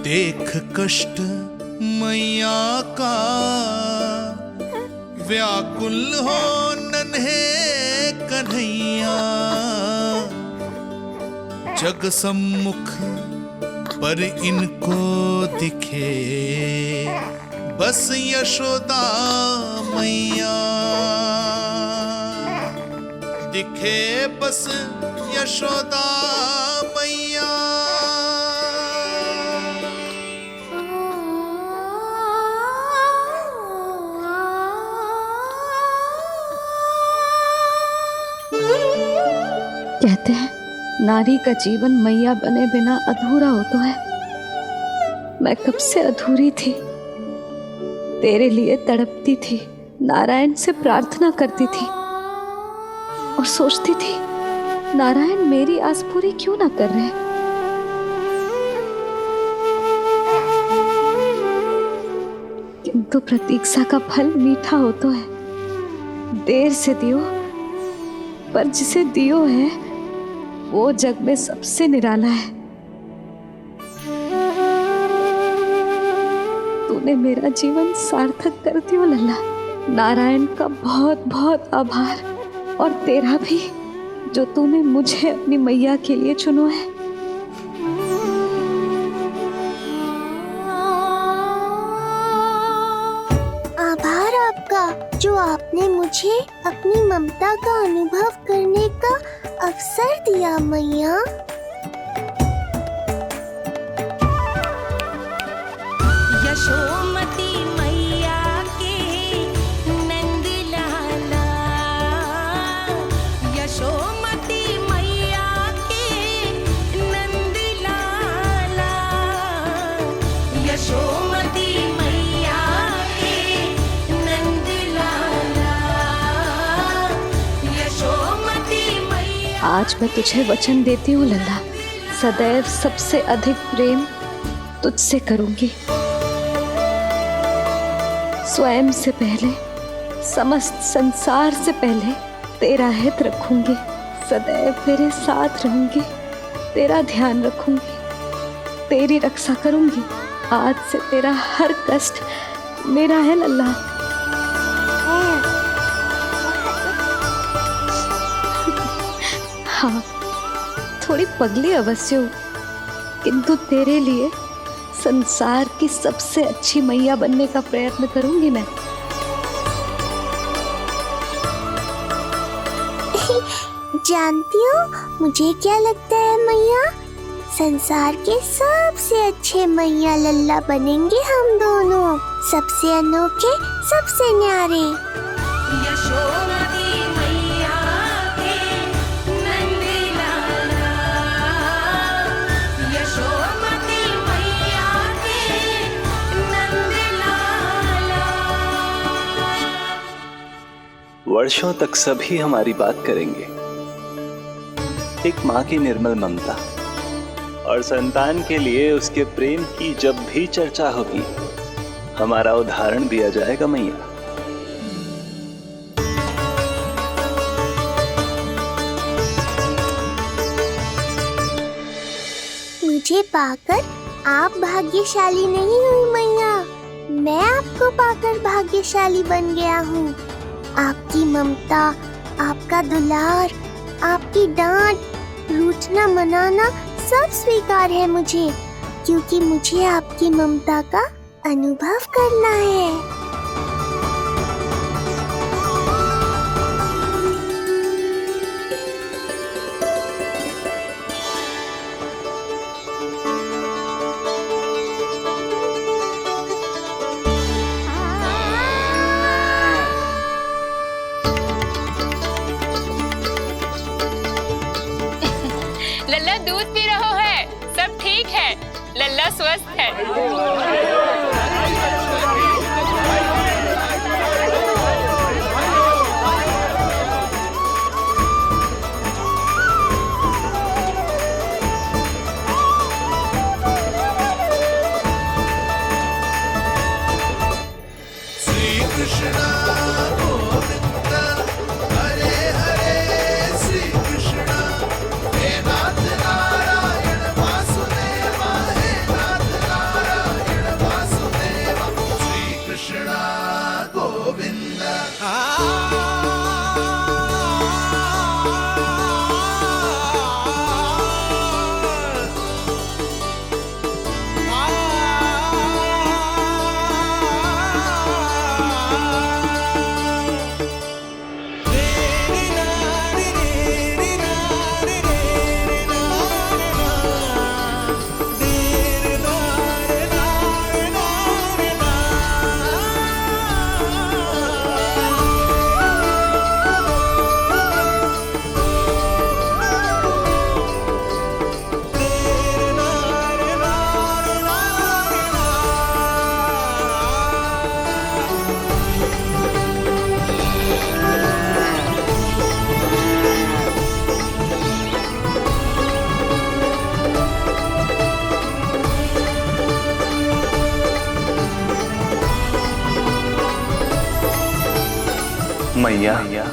देख कष्ट मैया का, व्याकुल हो नन्हे कन्हैया। जग सम्मुख पर इनको दिखे बस यशोदा मैया, दिखे बस यशोदा मैया। कहते हैं नारी का जीवन मैया बने बिना अधूरा होता है। मैं कब से अधूरी थी, तेरे लिए तड़पती थी, नारायण से प्रार्थना करती थी और सोचती थी नारायण मेरी आस पूरी क्यों ना कर रहे। किंतु प्रतीक्षा का फल मीठा होता है। देर से दियो पर जिसे दियो है वो जग में सबसे निराला है। तूने मेरा जीवन सार्थक कर दियो लल्ला। नारायण का बहुत बहुत आभार और तेरा भी, जो तूने मुझे अपनी मैया के लिए चुनो है। आभार आपका, जो आपने मुझे अपनी ममता का अनुभव करने का अवसर दिया मैया। यशोमती मैया के नंद लाला, यशोमती मैया के नंद लाला, यशोमती मैया के नंद लाला, यशोमती मैया। आज मैं तुझे वचन देती हूँ लल्ला, सदैव सबसे अधिक प्रेम तुझसे करूंगी। स्वयं से पहले, समस्त संसार से पहले तेरा हित रखूंगी, सदैव तेरे साथ रहूंगी, तेरा ध्यान रखूंगी, तेरी रक्षा करूंगी। आज से तेरा हर कष्ट मेरा है लल्ला। हाँ, थोड़ी पगली अवश्य हूँ, किंतु तेरे लिए संसार की सबसे अच्छी मैया बनने का प्रयत्न करूंगी मैं। जानती हो मुझे क्या लगता है मैया? संसार के सबसे अच्छे मैया लल्ला बनेंगे हम दोनों, सबसे अनोखे, सबसे न्यारे। यशोमती मैया के नंद लाला, यशोमती मैया के नंद लाला। वर्षों तक सभी हमारी बात करेंगे। एक माँ की निर्मल ममता और संतान के लिए उसके प्रेम की जब भी चर्चा होगी, हमारा उदाहरण दिया जाएगा मैया। मुझे पाकर आप भाग्यशाली नहीं हुई मैया, मैं आपको पाकर भाग्यशाली बन गया हूँ। आपकी ममता, आपका दुलार, आपकी डांट, रूठना मनाना सब स्वीकार है मुझे, क्योंकि मुझे आपकी ममता का अनुभव करना है। लल्ला दूध पी रहा है, सब ठीक है, लल्ला स्वस्थ है। श्री कृष्ण गोविंद हरे हरे, श्री कृष्ण हे नाथ नारायण वासुदेवा, हे नाथ नारायण वासुदेवा, श्री कृष्ण गोविंद। मैया,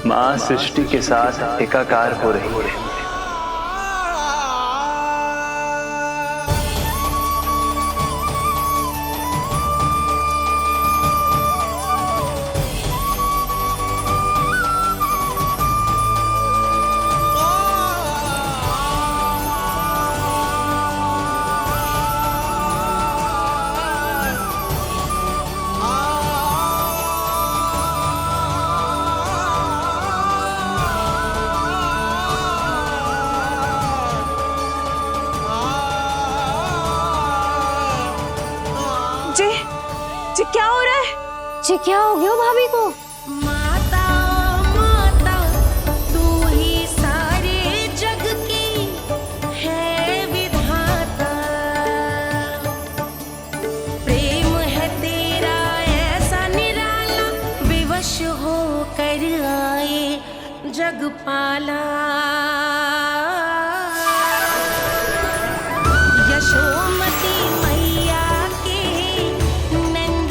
माँ सृष्टि के साथ एकाकार हो रही है। जी क्या हो रहा है? जी क्या हो गया भाभी को? माता माता तू ही सारे जग की है विधाता, प्रेम है तेरा ऐसा निराला, विवश हो कर आए जग पाला। यशोमती मैया के नंद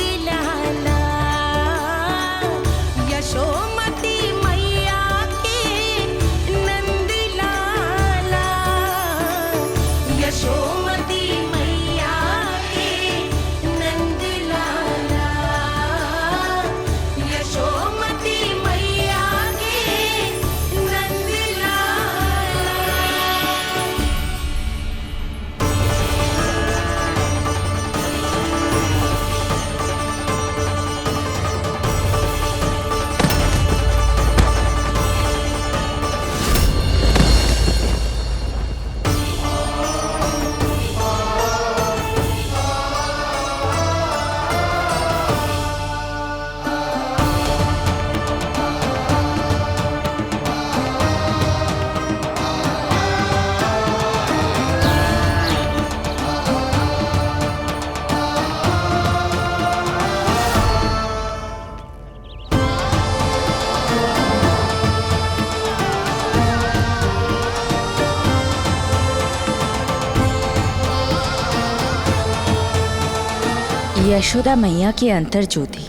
यशोदा मैया की अंतर ज्योति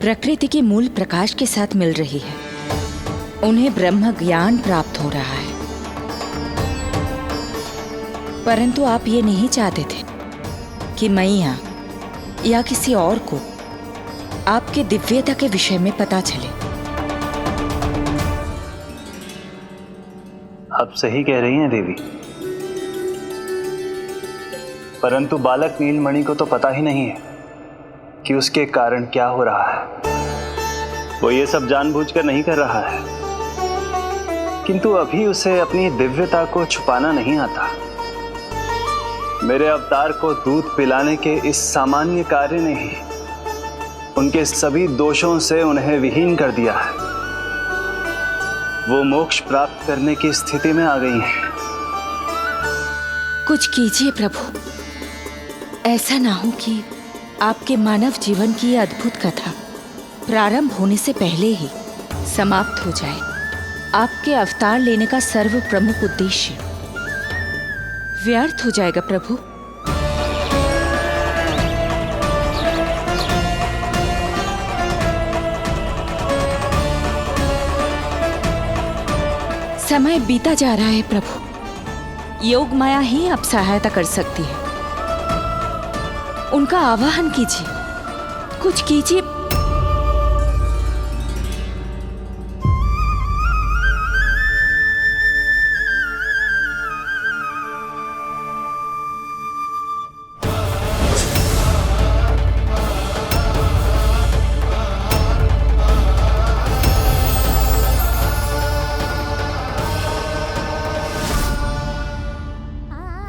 प्रकृति के मूल प्रकाश के साथ मिल रही है। उन्हें ब्रह्म ज्ञान प्राप्त हो रहा है। परंतु आप ये नहीं चाहते थे कि मैया या किसी और को आपके दिव्यता के विषय में पता चले। आप सही कह रही हैं देवी, परंतु बालक नीलमणि को तो पता ही नहीं है कि उसके कारण क्या हो रहा है। वो ये सब जानबूझकर नहीं कर रहा है, किंतु अभी उसे अपनी दिव्यता को छुपाना नहीं आता। मेरे अवतार को दूध पिलाने के इस सामान्य कार्य ने ही उनके सभी दोषों से उन्हें विहीन कर दिया है। वो मोक्ष प्राप्त करने की स्थिति में आ गई हैं। कुछ कीजिए प्रभु, ऐसा ना हो कि आपके मानव जीवन की यह अद्भुत कथा प्रारंभ होने से पहले ही समाप्त हो जाए। आपके अवतार लेने का सर्व प्रमुख उद्देश्य व्यर्थ हो जाएगा प्रभु। समय बीता जा रहा है प्रभु, योग माया ही अब सहायता कर सकती है। उनका आवाहन कीजिए, कुछ कीजिए।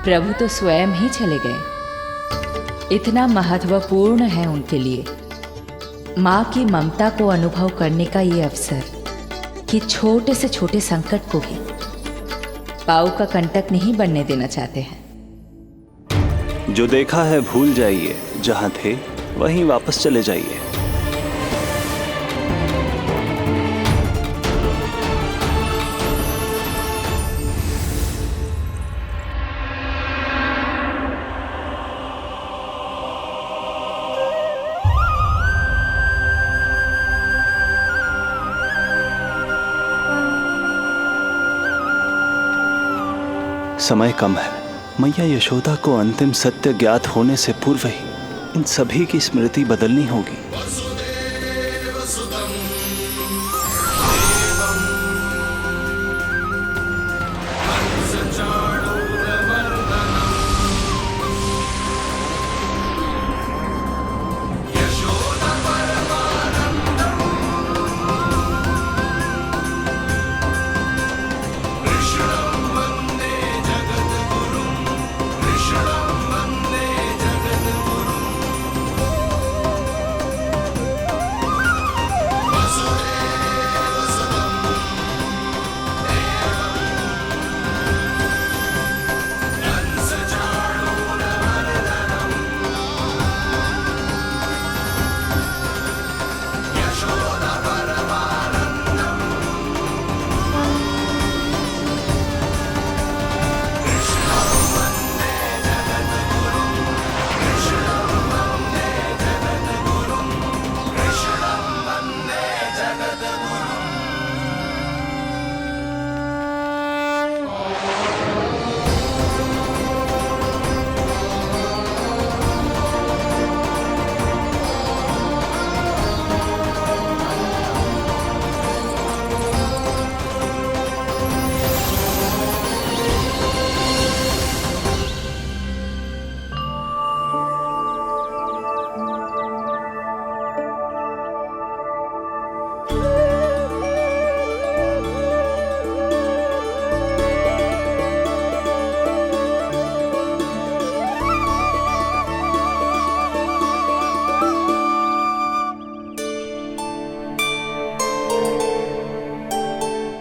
प्रभु तो स्वयं ही चले गए। इतना महत्वपूर्ण है उनके लिए माँ की ममता को अनुभव करने का ये अवसर कि छोटे से छोटे संकट को भी पाँव का कंटक नहीं बनने देना चाहते हैं। जो देखा है भूल जाइए, जहां थे वहीं वापस चले जाइए। समय कम है। मैया यशोदा को अंतिम सत्य ज्ञात होने से पूर्व ही इन सभी की स्मृति बदलनी होगी।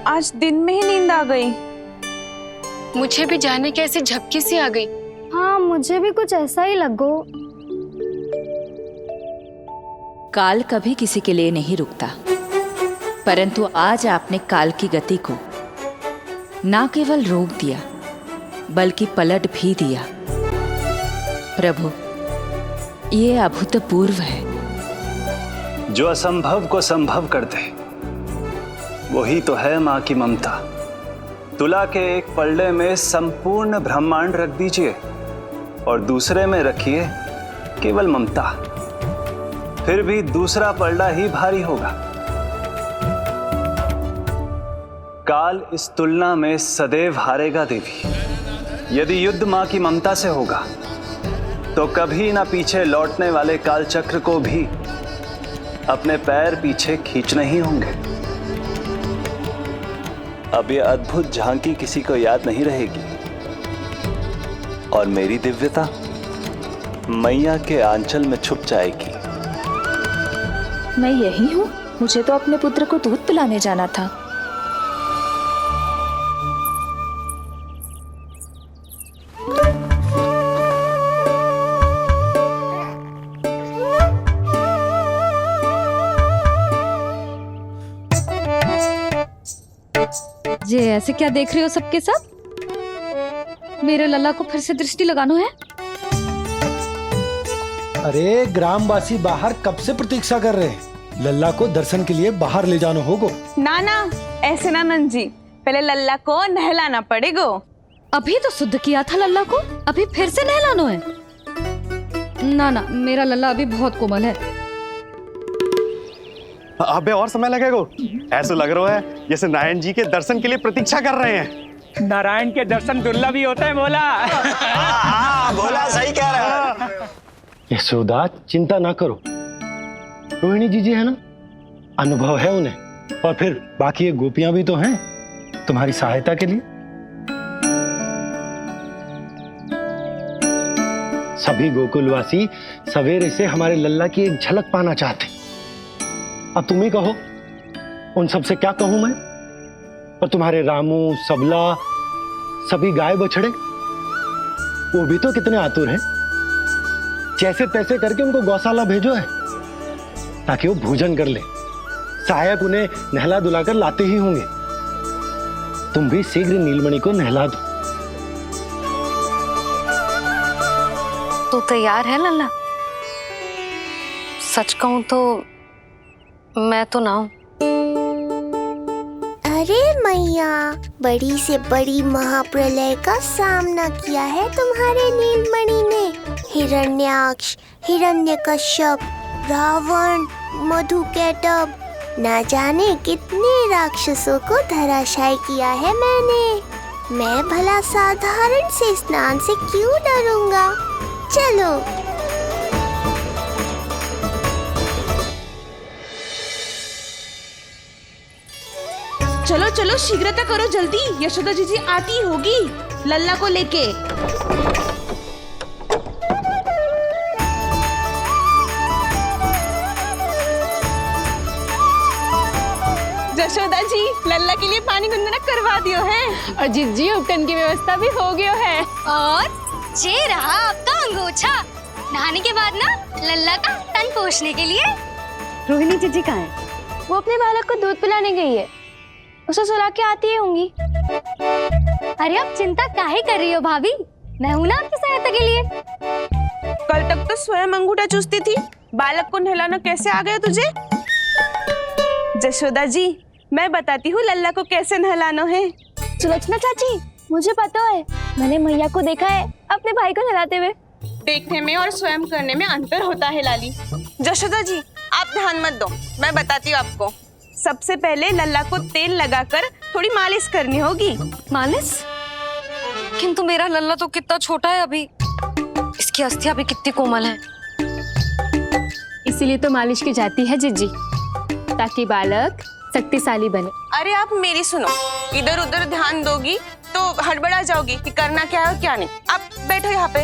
आज दिन में ही नींद आ गई। मुझे भी जाने की ऐसी झपकी सी आ गई। हाँ, मुझे भी कुछ ऐसा ही लगो। काल कभी किसी के लिए नहीं रुकता, परंतु आज आपने काल की गति को ना केवल रोक दिया बल्कि पलट भी दिया। प्रभु, ये अभूतपूर्व है। जो असंभव को संभव कर दे वही तो है माँ की ममता। तुला के एक पल्ले में संपूर्ण ब्रह्मांड रख दीजिए और दूसरे में रखिए केवल ममता, फिर भी दूसरा पल्ला ही भारी होगा। काल इस तुलना में सदैव हारेगा देवी। यदि युद्ध मां की ममता से होगा तो कभी ना पीछे लौटने वाले काल चक्र को भी अपने पैर पीछे खींचने ही होंगे। अब ये अद्भुत झांकी किसी को याद नहीं रहेगी और मेरी दिव्यता मैया के आंचल में छुप जाएगी। मैं यही हूँ। मुझे तो अपने पुत्र को दूध पिलाने जाना था। ये ऐसे क्या देख रहे हो सबके सब? मेरे लल्ला को फिर से दृष्टि लगाना है? अरे ग्रामवासी बाहर कब से प्रतीक्षा कर रहे हैं। लल्ला को दर्शन के लिए बाहर ले जाना होगा। ना ना, ऐसे ना नंद जी, पहले लल्ला को नहलाना पड़ेगा। अभी तो शुद्ध किया था लल्ला को, अभी फिर से नहलाना है? ना ना, मेरा लल्ला अभी बहुत कोमल है। अबे और समय लगेगा। ऐसा लग रहा है जैसे नारायण जी के दर्शन के लिए प्रतीक्षा कर रहे हैं। नारायण के दर्शन दुर्लभ ही होते हैं बोला। बोला सही कह रहा है। यशोदा चिंता ना करो, रोहिणी जी है ना, अनुभव है उन्हें, और फिर बाकी ये गोपियां भी तो हैं तुम्हारी सहायता के लिए। सभी गोकुलवासी सवेरे से हमारे लल्ला की एक झलक पाना चाहते। अब तुम ही कहो, उन सब से क्या कहूं मैं? और तुम्हारे रामू, सबला, सभी गाय बछड़े, वो भी तो कितने आतुर हैं। जैसे तैसे करके उनको गौशाला भेजो है ताकि वो भोजन कर ले। सहायक उन्हें नहला धुलाकर लाते ही होंगे। तुम भी शीघ्र नीलमणि को नहला दो। तू तैयार है लल्ला? सच कहूं तो मैं तो ना हूं। अरे मैया, बड़ी से बड़ी महाप्रलय का सामना किया है तुम्हारे नीलमणि ने। हिरण्याक्ष, हिरण्यकश्यप, रावण, मधुकैटभ, ना जाने कितने राक्षसों को धराशायी किया है मैंने। मैं भला साधारण से स्नान से क्यों डरूंगा? चलो। चलो चलो, शीघ्रता करो जल्दी, यशोदा जी आती होगी लल्ला को लेके। यशोदा जी, लल्ला के लिए पानी गुनगुना करवा दियो है और जिज्जी उपटन की व्यवस्था भी हो गयो है। और ये रहा आपका अंगोछा, नहाने के बाद ना लल्ला का तन पोंछने के लिए। रोहिणी जीजी कहाँ है? वो अपने बालक को दूध पिलाने गई है, उसे सुला के आती ही होंगी। अरे आप चिंता काहे कर रही हो भाभी, मैं हूं ना आपकी सहायता के लिए। कल तक तो स्वयं अंगूठा चूसती थी, बालक को नहलाना कैसे आ गया तुझे? यशोदा जी, मैं बताती हूँ लल्ला को कैसे नहलाना है। सुलक्षणा चाची, मुझे पता है, मैंने मैया को देखा है अपने भाई को नहलाते हुए। देखने में और स्वयं करने में अंतर होता है लाली। यशोदा जी, आप ध्यान मत दो, मैं बताती हूँ आपको। सबसे पहले लल्ला को तेल लगाकर थोड़ी मालिश करनी होगी। मालिश? किंतु मेरा लल्ला तो कितना छोटा है अभी, इसकी अस्थियां भी कितनी कोमल है। इसीलिए तो मालिश की जाती है जिज्जी, ताकि बालक शक्तिशाली बने। अरे आप मेरी सुनो, इधर उधर ध्यान दोगी तो हड़बड़ा जाओगी कि करना क्या है और क्या नहीं। आप बैठो यहाँ पे।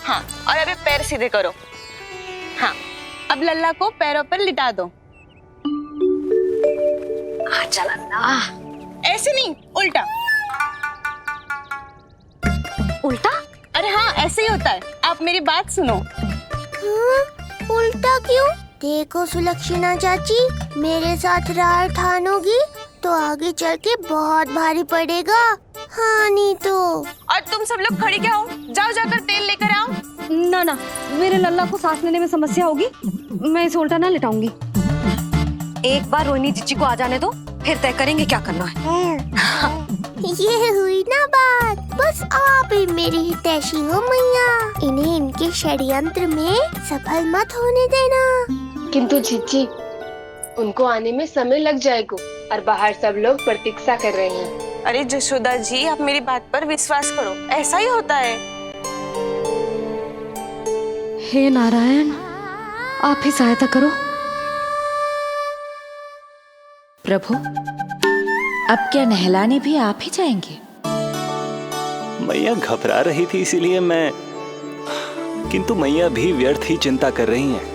हाँ, और अभी पैर सीधे करो। हाँ, अब लल्ला को पैरों पर लिटा दो। ऐसे नहीं, उल्टा। उल्टा? अरे हाँ, ऐसे ही होता है। आप मेरी बात सुनो। उल्टा क्यों? देखो सुलक्षणा चाची, मेरे साथ रार ठानोगी तो आगे चल के बहुत भारी पड़ेगा। हाँ नहीं तो। और तुम सब लोग खड़े क्या हो? जाओ जाकर तेल लेकर आओ। ना ना, मेरे लल्ला को सांस लेने में समस्या होगी, मैं इसे उल्टा ना लिटाऊंगी। एक बार रोहिणी जीजी को आ जाने दो, फिर तय करेंगे क्या करना है। ये हुई ना बात, बस आप ही मेरी हितैषी हो मैया, इन्हें इनके षड्यंत्र में सफल मत होने देना। किंतु जीजी, उनको आने में समय लग जाएगा और बाहर सब लोग प्रतीक्षा कर रहे हैं। अरे जशोदा जी, आप मेरी बात पर विश्वास करो, ऐसा ही होता है। हे नारायण, आप ही सहायता करो। प्रभु, अब क्या नहलाने भी आप ही जाएंगे? मैया घबरा रही थी इसीलिए मैं, किंतु मैया भी व्यर्थ ही चिंता कर रही हैं।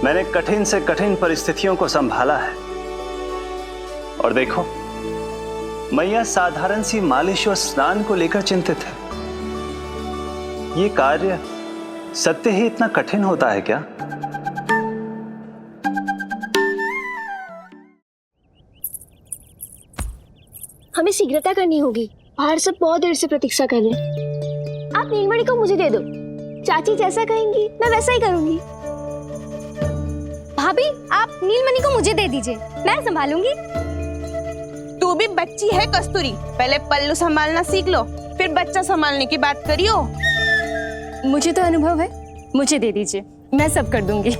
मैंने कठिन से कठिन परिस्थितियों को संभाला है और देखो, मैया साधारण सी मालिश और स्नान को लेकर चिंतित है। ये कार्य सत्य ही इतना कठिन होता है क्या? हमें शीघ्रता करनी होगी, बाहर सब बहुत देर से प्रतीक्षा कर रहे हैं। आप नीलमणि को मुझे दे दो, चाची जैसा कहेंगी मैं वैसा ही करूंगी। भाभी, आप नीलमणि को मुझे दे दीजिए, मैं संभालूंगी। तू भी बच्ची है कस्तूरी, पहले पल्लू संभालना सीख लो, फिर बच्चा संभालने की बात करियो। मुझे तो अनुभव है, मुझे दे दीजिए, मैं सब कर दूंगी।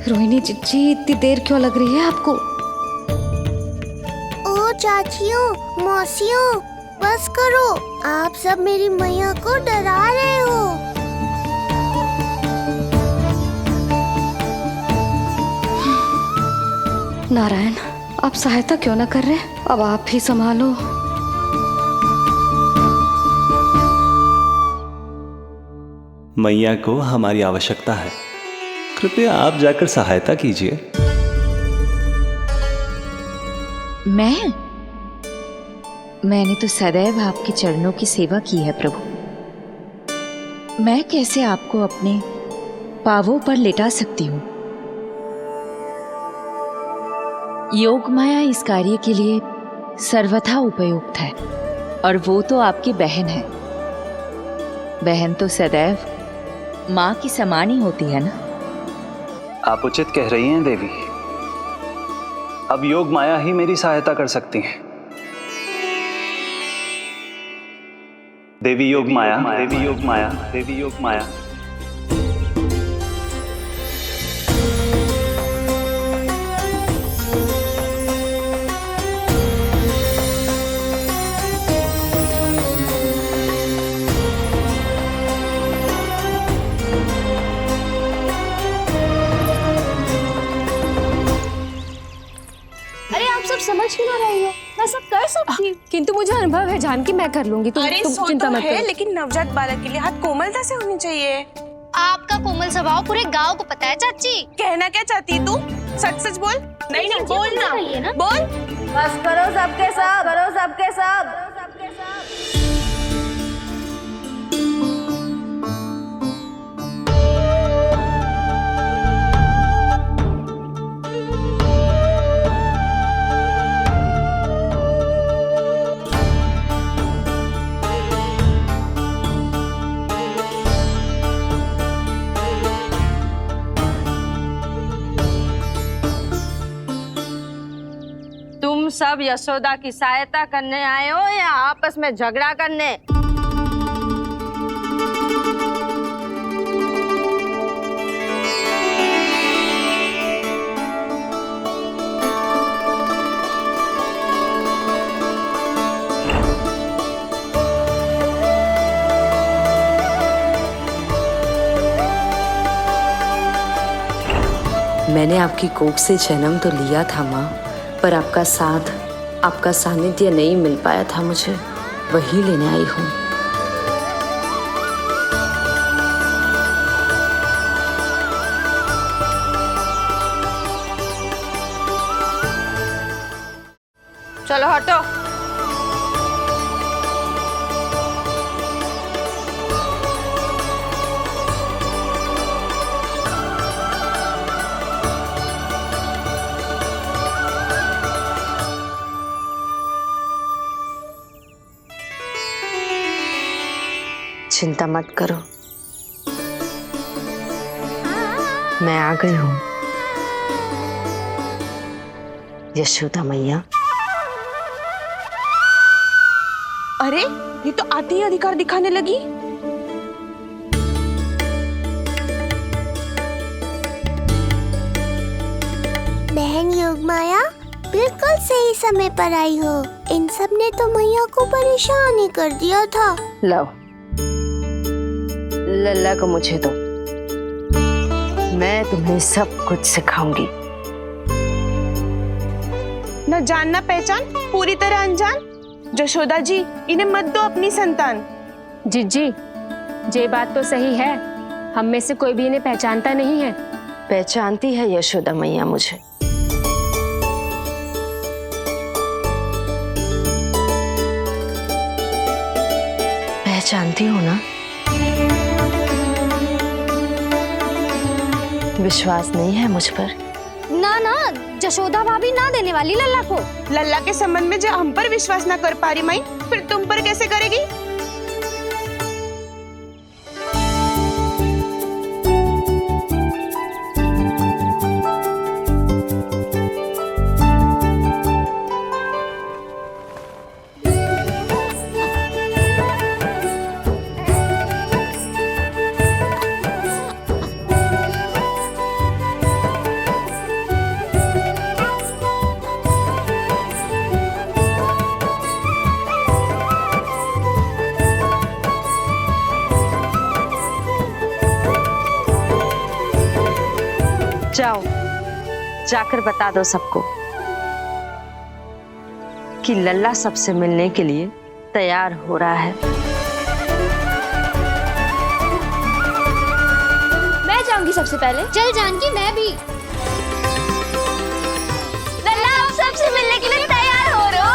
रोहिणी जीजी, इतनी देर क्यों लग रही है आपको? ओ चाचियों, मौसियों, बस करो, आप सब मेरी मैया को डरा रहे हो। नारायण, आप सहायता क्यों ना कर रहे? अब आप ही संभालो। मैया को हमारी आवश्यकता है, कृपया आप जाकर सहायता कीजिए। मैंने तो सदैव आपके चरणों की सेवा की है प्रभु। मैं कैसे आपको अपने पावों पर लेटा सकती हूँ? योग माया इस कार्य के लिए सर्वथा उपयुक्त है, और वो तो आपकी बहन है। बहन तो सदैव माँ की समान ही होती है ना। आप उचित कह रही हैं देवी, अब योग माया ही मेरी सहायता कर सकती हैं। देवी योग माया, देवी योग माया, देवी योग माया। समझ क्यों ना रही हो, मैं सब कर सकती हूँ। किंतु मुझे अनुभव है जानकी, मैं कर लूंगी। तुम चिंता मत करो। लेकिन नवजात बालक के लिए हाथ कोमलता से होनी चाहिए। आपका कोमल स्वभाव पूरे गांव को पता है चाची। कहना क्या चाहती है तू? सच सच बोल। नहीं नहीं, बोल ना, बोल। बस करो सबके सब, करो सबके सब। तुम सब यशोदा की सहायता करने आए हो या आपस में झगड़ा करने? मैंने आपकी कोख से जन्म तो लिया था माँ, पर आपका साथ, आपका सानिध्य नहीं मिल पाया था मुझे, वही लेने आई हूँ। चलो हटो। चिंता मत करो, मैं आ गई हूँ यशोदा मैया। अरे ये तो आते ही अधिकार दिखाने लगी। बहन योगमाया बिल्कुल सही समय पर आई हो। इन सब ने तो मैया को परेशान ही कर दिया था। लो लल्ला को मुझे दो, मैं तुम्हें सब कुछ सिखाऊंगी। न जान न पहचान, पूरी तरह अनजान। यशोदा जी, इन्हें मत दो अपनी संतान। जीजी, ये बात तो सही है, हम में से कोई भी इन्हें पहचानता नहीं है। पहचानती है यशोदा मैया मुझे। पहचानती हो ना? विश्वास नहीं है मुझ पर? ना ना, यशोदा भाभी ना देने वाली लल्ला को। लल्ला के संबंध में जो हम पर विश्वास न कर पा रही माई, फिर तुम पर कैसे करेगी? जाओ जाकर बता दो सबको कि लल्ला सबसे मिलने के लिए तैयार हो रहा है। मैं जाऊंगी सबसे पहले। चल जानकी, मैं भी। लल्ला आप सबसे मिलने के लिए तैयार हो रहे हो?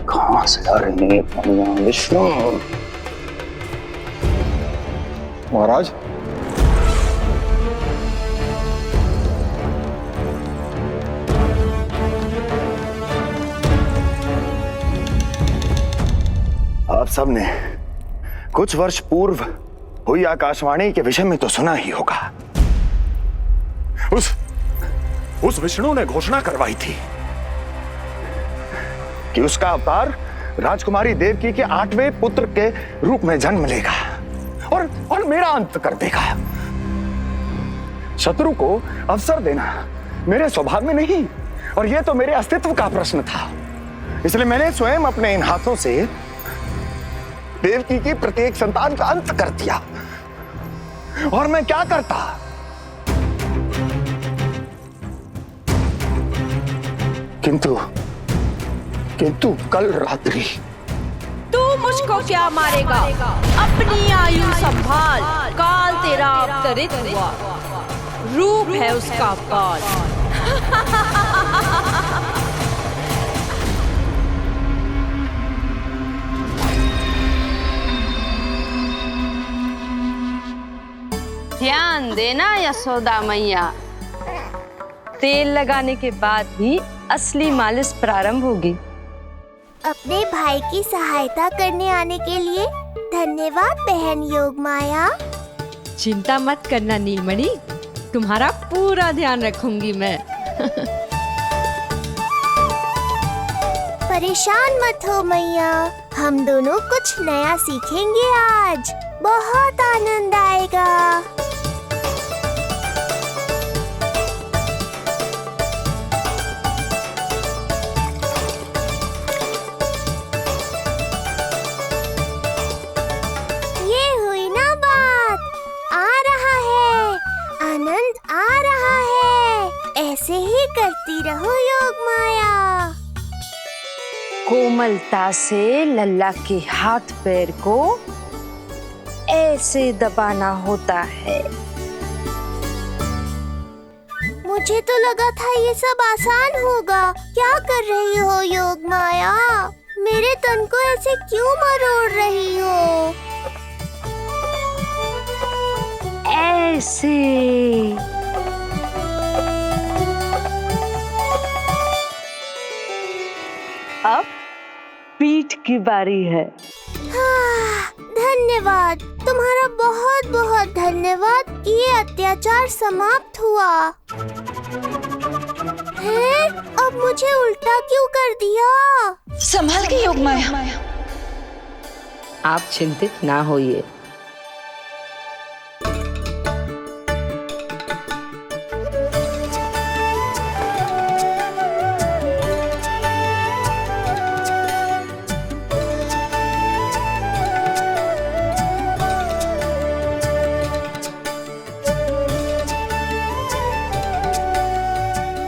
कहाँ से आ रही है विष्णु? महाराज, आप सबने कुछ वर्ष पूर्व हुई आकाशवाणी के विषय में तो सुना ही होगा। उस विष्णु ने घोषणा करवाई थी कि उसका अवतार राजकुमारी देवकी के 8वें पुत्र के रूप में जन्म लेगा और मेरा अंत कर देगा। शत्रु को अवसर देना मेरे स्वभाव में नहीं, और यह तो मेरे अस्तित्व का प्रश्न था। इसलिए मैंने स्वयं अपने इन हाथों से देवकी की प्रत्येक संतान का अंत कर दिया। और मैं क्या करता? किंतु कल रात्रि तू मुझको क्या मारेगा? अपनी आयु संभाल, काल तेरा अवतरित हुआ, रूप है उसका काल। ध्यान देना यशोदा मैया, तेल लगाने के बाद ही असली मालिश प्रारंभ होगी। अपने भाई की सहायता करने आने के लिए धन्यवाद बहन योगमाया। चिंता मत करना नीलमणि, तुम्हारा पूरा ध्यान रखूंगी मैं। परेशान मत हो मैया, हम दोनों कुछ नया सीखेंगे आज। बहुत आनंद आएगा। ऐसे ही करती रहो योगमाया। कोमलता से लल्ला के हाथ पैर को ऐसे दबाना होता है। मुझे तो लगा था ये सब आसान होगा। क्या कर रही हो योग माया? मेरे तन को ऐसे क्यों मरोड़ रही हो? ऐसे। अब पीठ की बारी है। हाँ, धन्यवाद, तुम्हारा बहुत बहुत धन्यवाद कि ये अत्याचार समाप्त हुआ। हैं? अब मुझे उल्टा क्यों कर दिया? संभाल के योग माया। आप चिंतित ना होइए।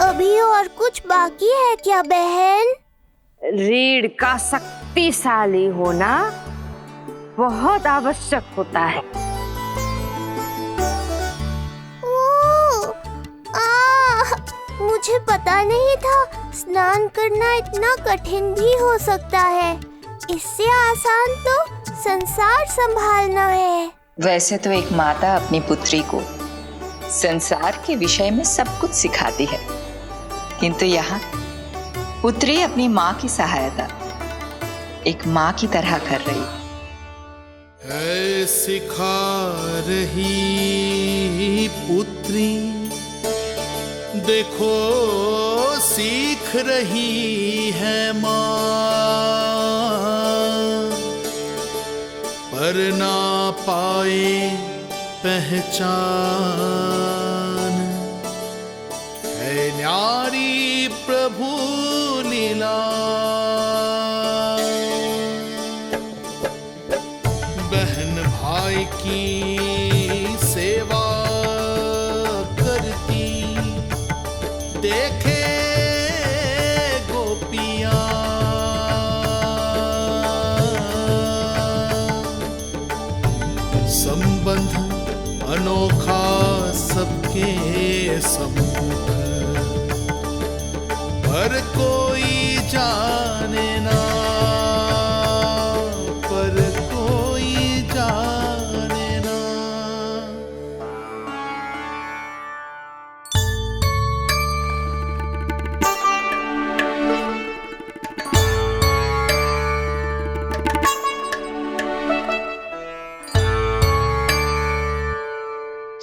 अभी और कुछ बाकी है क्या बहन? रीढ़ का शक्तिशाली होना बहुत आवश्यक होता है। मुझे पता नहीं था स्नान करना इतना कठिन भी हो सकता है। इससे आसान तो संसार संभालना है। वैसे तो एक माता अपनी पुत्री को संसार के विषय में सब कुछ सिखाती है, किंतु यहाँ पुत्री अपनी माँ की सहायता एक माँ की तरह कर रही है। सिखा रही पुत्री, देखो सीख रही है माँ, पर ना पाए पहचान है न्यारी प्रभु लीला। बहन भाई की सेवा करती देखे गोपियां, संबंध अनोखा सबके सम्मुख, पर कोई जाने ना, पर कोई जाने ना।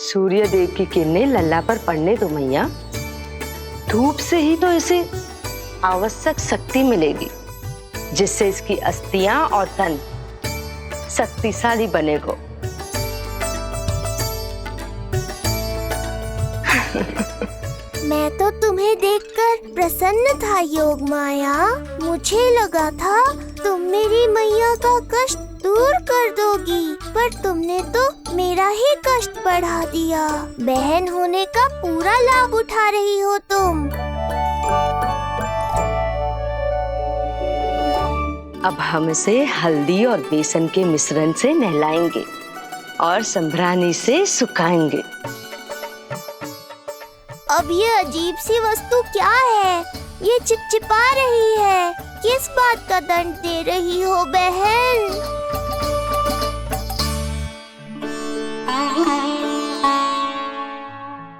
सूर्य देव की किरणें लल्ला पर पड़ने दो मैया। धूप से ही तो इसे आवश्यक शक्ति मिलेगी, जिससे इसकी अस्थियां और तन शक्तिशाली बनेगा। मैं तो तुम्हें देखकर प्रसन्न था योग माया। मुझे लगा था तुम मेरी मैया का कष्ट दूर कर दोगी, पर तुमने तो मेरा ही कष्ट बढ़ा दिया। बहन होने का पूरा लाभ उठा रही हो तुम। अब हम इसे हल्दी और बेसन के मिश्रण से नहलाएंगे और संभरानी से सुखाएंगे। अब ये अजीब सी वस्तु क्या है? ये चिपचिपा रही है। किस बात का दंड दे रही हो बहन?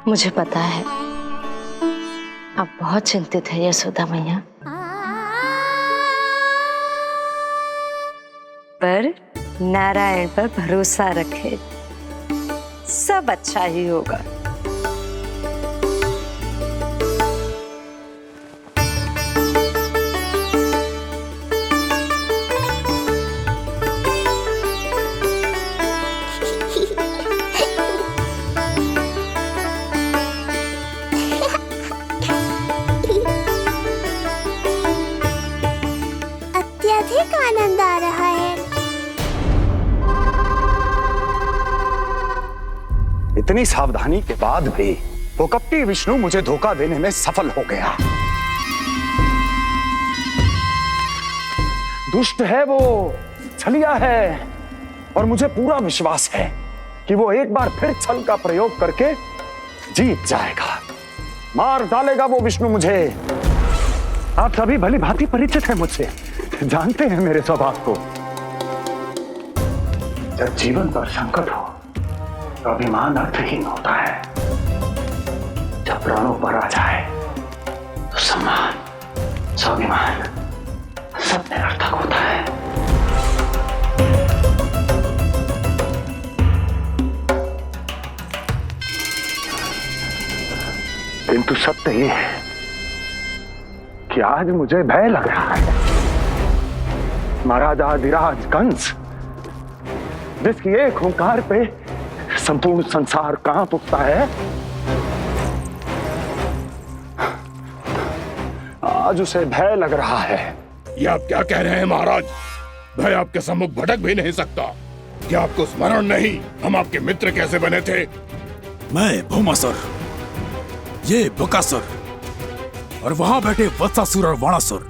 मुझे पता है आप बहुत चिंतित है यशोदा मैया, पर नारायण पर भरोसा रखे, सब अच्छा ही होगा। अत्यधिक आनंद आ रहा है। इतनी सावधानी के बाद भी वो कपटी विष्णु मुझे धोखा देने में सफल हो गया। दुष्ट है वो, छलिया है, और मुझे पूरा विश्वास है कि वो एक बार फिर छल का प्रयोग करके जीत जाएगा। मार डालेगा वो विष्णु मुझे। आप सभी भली भांति परिचित हैं मुझसे, जानते हैं मेरे स्वभाव को। जब जीवन पर संकट हो तो अभिमान अर्थहीन होता है, जब प्राणों पर आ जाए तो सम्मान स्वाभिमान सब निरर्थक होता है। किंतु सत्य ये है कि आज मुझे भय लग रहा है। महाराजाधिराज कंस, जिसकी एक हुंकार पे संपूर्ण संसार कांप उठता है, आज उसे भय लग रहा है। ये आप क्या कह रहे हैं महाराज? भय आपके सम्मुख भटक भी नहीं सकता। क्या आपको स्मरण नहीं हम आपके मित्र कैसे बने थे? मैं भौमासुर, ये बकासुर और वहां बैठे वत्सासुर और वाणासुर।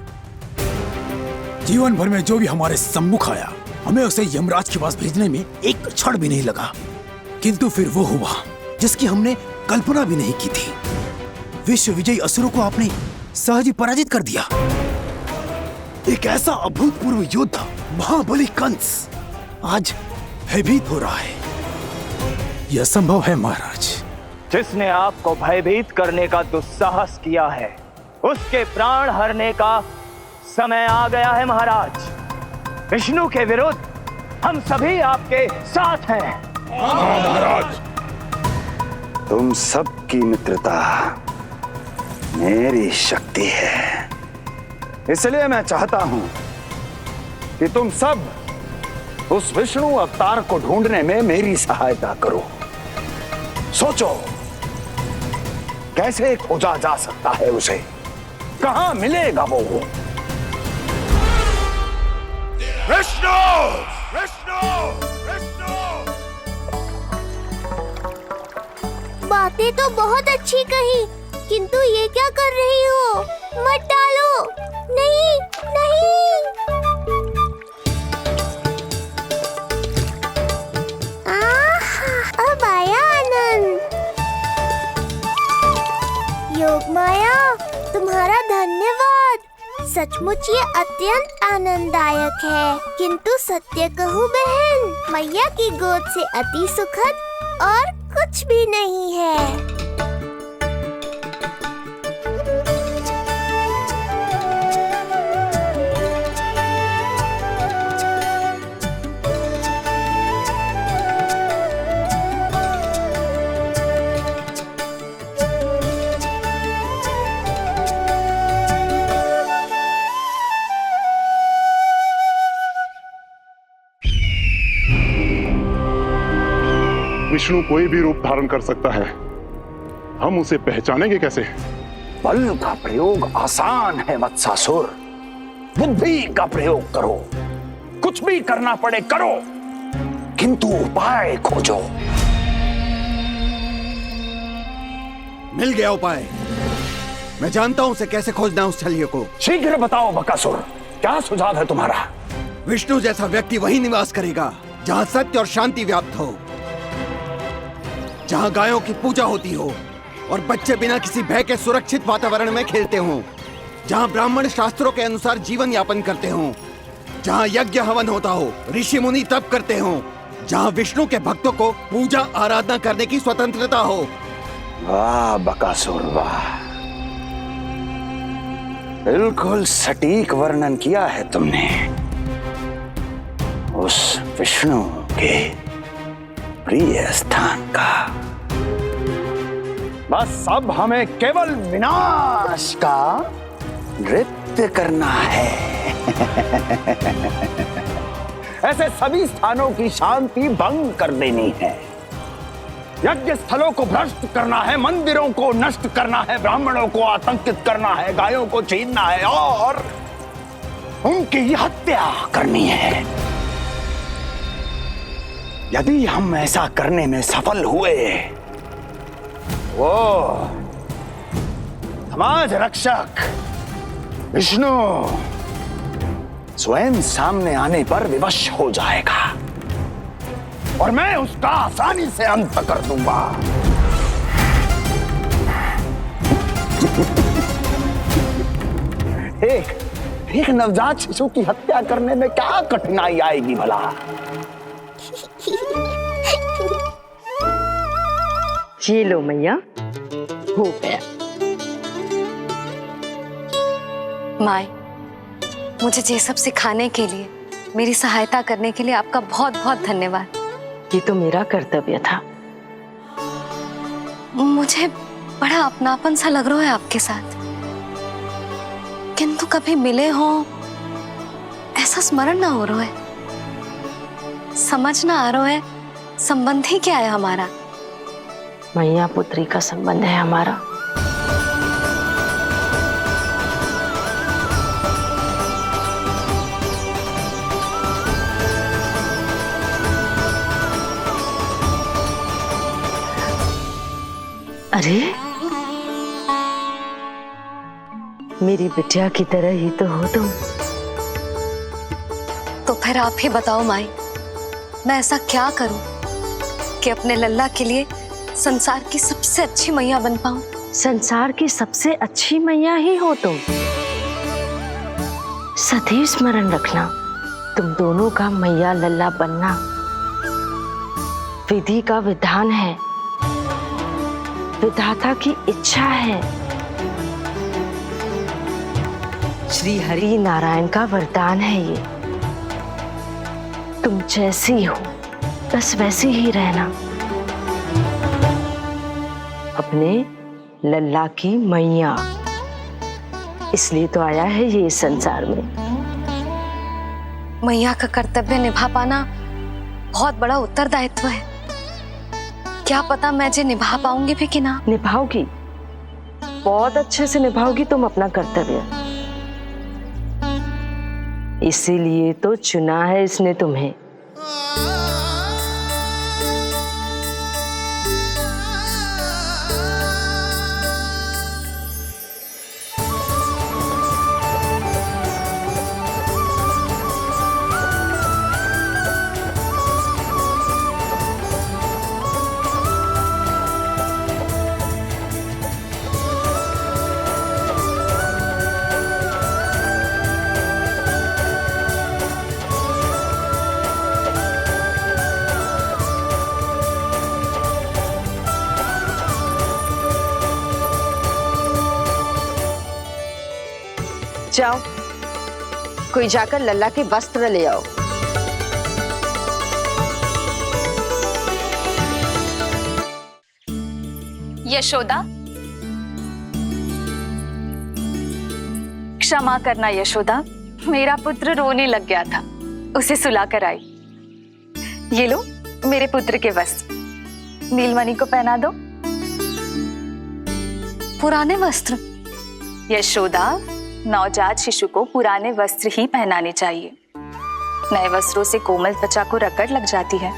जीवन भर में जो भी हमारे सम्मुख आया, हमें उसे यमराज के पास भेजने में एक क्षण भी नहीं लगा। किंतु फिर वो हुआ जिसकी हमने कल्पना भी नहीं की थी। विश्व विजयी असुरों को आपने सहज ही पराजित कर दिया। एक ऐसा अभूतपूर्व योद्धा महाबली कंस आज भयभीत हो रहा है। यह संभव है महाराज। जिसने आपको भयभीत करने का दुस्साहस किया है, उसके प्राण हरने का समय आ गया है महाराज। विष्णु के विरुद्ध हम सभी आपके साथ हैं। महाराज, तुम सबकी मित्रता मेरी शक्ति है, इसलिए मैं चाहता हूं कि तुम सब उस विष्णु अवतार को ढूंढने में मेरी सहायता करो। सोचो कैसे खोजा जा सकता है उसे, कहां मिलेगा वो? विष्णु! विष्णु! विष्णु! बातें तो बहुत अच्छी कही, किंतु ये क्या कर रही हो? मत डालो। नहीं नहीं। अब आया आनंद। योग माया, तुम्हारा धन्यवाद। सचमुच ये अत्यंत आनंददायक है। किंतु सत्य कहूँ बहन, मैया की गोद से अति सुखद और कुछ भी नहीं है। विष्णु कोई भी रूप धारण कर सकता है, हम उसे पहचानेंगे कैसे? बल का प्रयोग आसान है वत्सासुर, बुद्धि का प्रयोग करो। कुछ भी करना पड़े करो, किंतु उपाय खोजो। मिल गया उपाय। मैं जानता हूं उसे कैसे खोजना है, उस छलिए को। शीघ्र बताओ बकासुर, क्या सुझाव है तुम्हारा? विष्णु जैसा व्यक्ति वहीं निवास करेगा जहां सत्य और शांति व्याप्त हो, जहां गायों की पूजा होती हो और बच्चे बिना किसी भय के सुरक्षित वातावरण में खेलते हों, जहां ब्राह्मण शास्त्रों के अनुसार जीवन यापन करते हों, जहां यज्ञ हवन होता हो, ऋषि मुनि तप करते हों, जहां विष्णु के भक्तों को पूजा आराधना करने की स्वतंत्रता हो। वाह बकासुर वाह, बिल्कुल सटीक वर्णन किया है तुमने उस विष्णु के प्रिय स्थान का। बस अब हमें केवल विनाश का नृत्य करना है। ऐसे सभी स्थानों की शांति भंग कर देनी है, यज्ञ स्थलों को भ्रष्ट करना है, मंदिरों को नष्ट करना है, ब्राह्मणों को आतंकित करना है, गायों को छीनना है और उनकी हत्या करनी है। यदि हम ऐसा करने में सफल हुए, वो समाज रक्षक विष्णु स्वयं सामने आने पर विवश हो जाएगा और मैं उसका आसानी से अंत कर दूंगा। एक नवजात शिशु की हत्या करने में क्या कठिनाई आएगी भला? ये लो मैया, हो गया। माए, मुझे ये सब सिखाने के लिए, मेरी सहायता करने के लिए आपका बहुत बहुत धन्यवाद। ये तो मेरा कर्तव्य था। मुझे बड़ा अपनापन सा लग रहा है आपके साथ, किंतु कभी मिले हो ऐसा स्मरण ना हो रहा है, समझ ना आ रहा है संबंध ही क्या है हमारा। मैया पुत्री का संबंध है हमारा। अरे मेरी बिटिया की तरह ही तो हो तुम। तो फिर आप ही बताओ माई, मैं ऐसा क्या करूं कि अपने लल्ला के लिए संसार की सबसे अच्छी मैया बन पाऊं? संसार की सबसे अच्छी मैया ही हो तुम। सदैव स्मरण रखना, तुम दोनों का मैया लल्ला बनना विधि का विधान है, विधाता की इच्छा है, श्री हरि नारायण का वरदान है। ये तुम जैसी हो बस वैसी ही रहना, अपने लल्ला की मैया। इसलिए तो आया है ये इस संसार में। मैया का कर्तव्य निभा पाना बहुत बड़ा उत्तरदायित्व है। क्या पता मैं जे निभा पाऊंगी भी कि ना। निभाओगी, बहुत अच्छे से निभाओगी तुम अपना कर्तव्य। इसीलिए तो चुना है इसने तुम्हें। जाओ, कोई जाकर लल्ला के वस्त्र ले आओ। यशोदा, क्षमा करना यशोदा, मेरा पुत्र रोने लग गया था, उसे सुला कर आई। ये लो मेरे पुत्र के वस्त्र, नीलमणि को पहना दो। पुराने वस्त्र? यशोदा, नवजात शिशु को पुराने वस्त्र ही पहनाने चाहिए। नए वस्त्रों से कोमल त्वचा को रगड़ लग जाती है।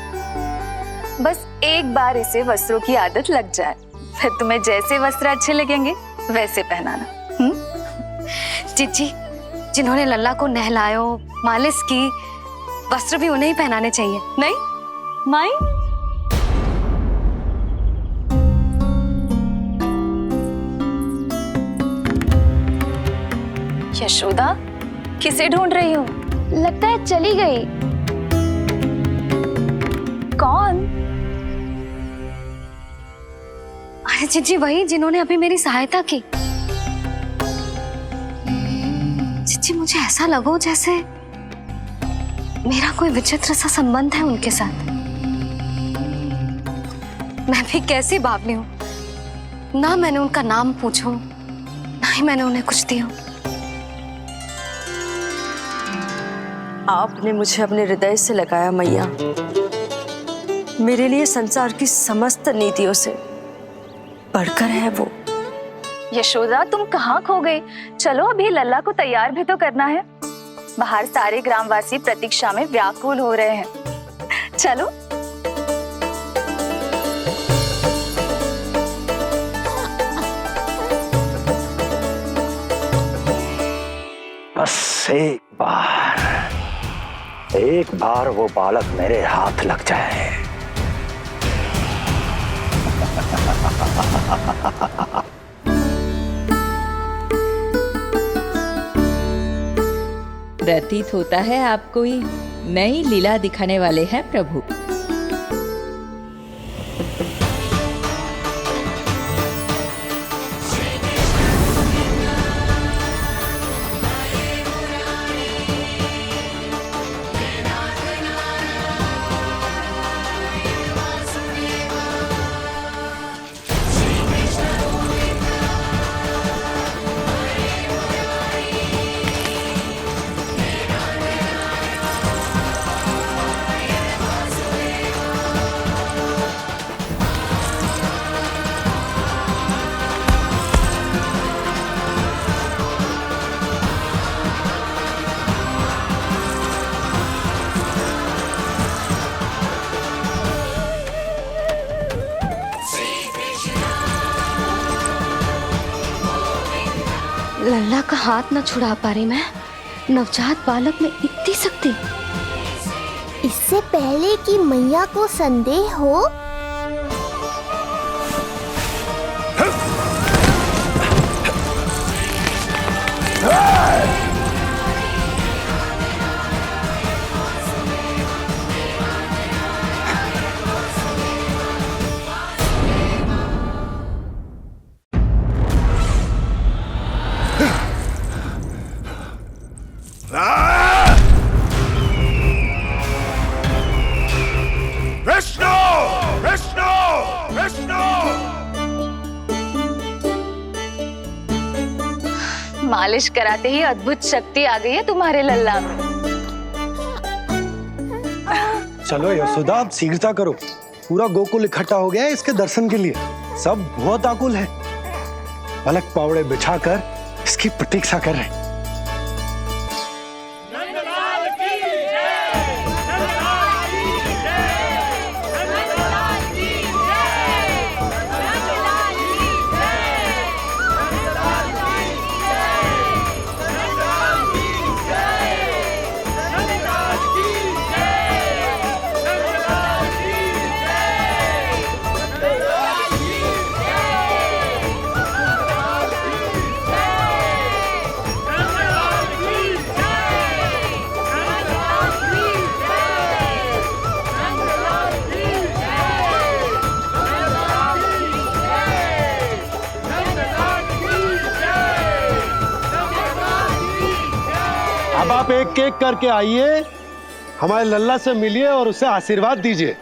बस एक बार इसे वस्त्रों की आदत लग जाए, फिर तुम्हें जैसे वस्त्र अच्छे लगेंगे वैसे पहनाना। जीजी, जिन्होंने लल्ला को नहलायो, मालिश की, वस्त्र भी उन्हें ही पहनाने चाहिए। नहीं माई, यशोदा किसे ढूंढ रही हो? लगता है चली गई। कौन? अरे जीजी, वही जिन्होंने अभी मेरी सहायता की। जीजी, मुझे ऐसा लगो जैसे मेरा कोई विचित्र सा संबंध है उनके साथ। मैं भी कैसी बावली हूं, ना मैंने उनका नाम पूछो, ना ही मैंने उन्हें कुछ दिया। आपने मुझे अपने हृदय से लगाया मैया। मेरे लिए संसार की समस्त नीतियों से बढ़कर है वो। यशोदा, तुम कहाँ खो गई? चलो अभी लल्ला को तैयार भी तो करना है। बाहर सारे ग्रामवासी प्रतीक्षा में व्याकुल हो रहे हैं। चलो। बस एक बार वो बालक मेरे हाथ लग जाए। प्रतीत होता है आप कोई नई लीला दिखाने वाले हैं प्रभु। लल्ला का हाथ न छुड़ा पा रही मैं। नवजात बालक में इतनी शक्ति। इससे पहले कि मैया को संदेह हो, विष्णु विष्णु विष्णु। मालिश कराते ही अद्भुत शक्ति आ गई है तुम्हारे लल्ला में। चलो यशोदा, आप शीघ्रता करो। पूरा गोकुल इकट्ठा हो गया है इसके दर्शन के लिए। सब बहुत आकुल है। पलक पावड़े बिछाकर इसकी प्रतीक्षा कर रहे हैं। अब आप एक एक करके आइए, हमारे लल्ला से मिलिए और उसे आशीर्वाद दीजिए।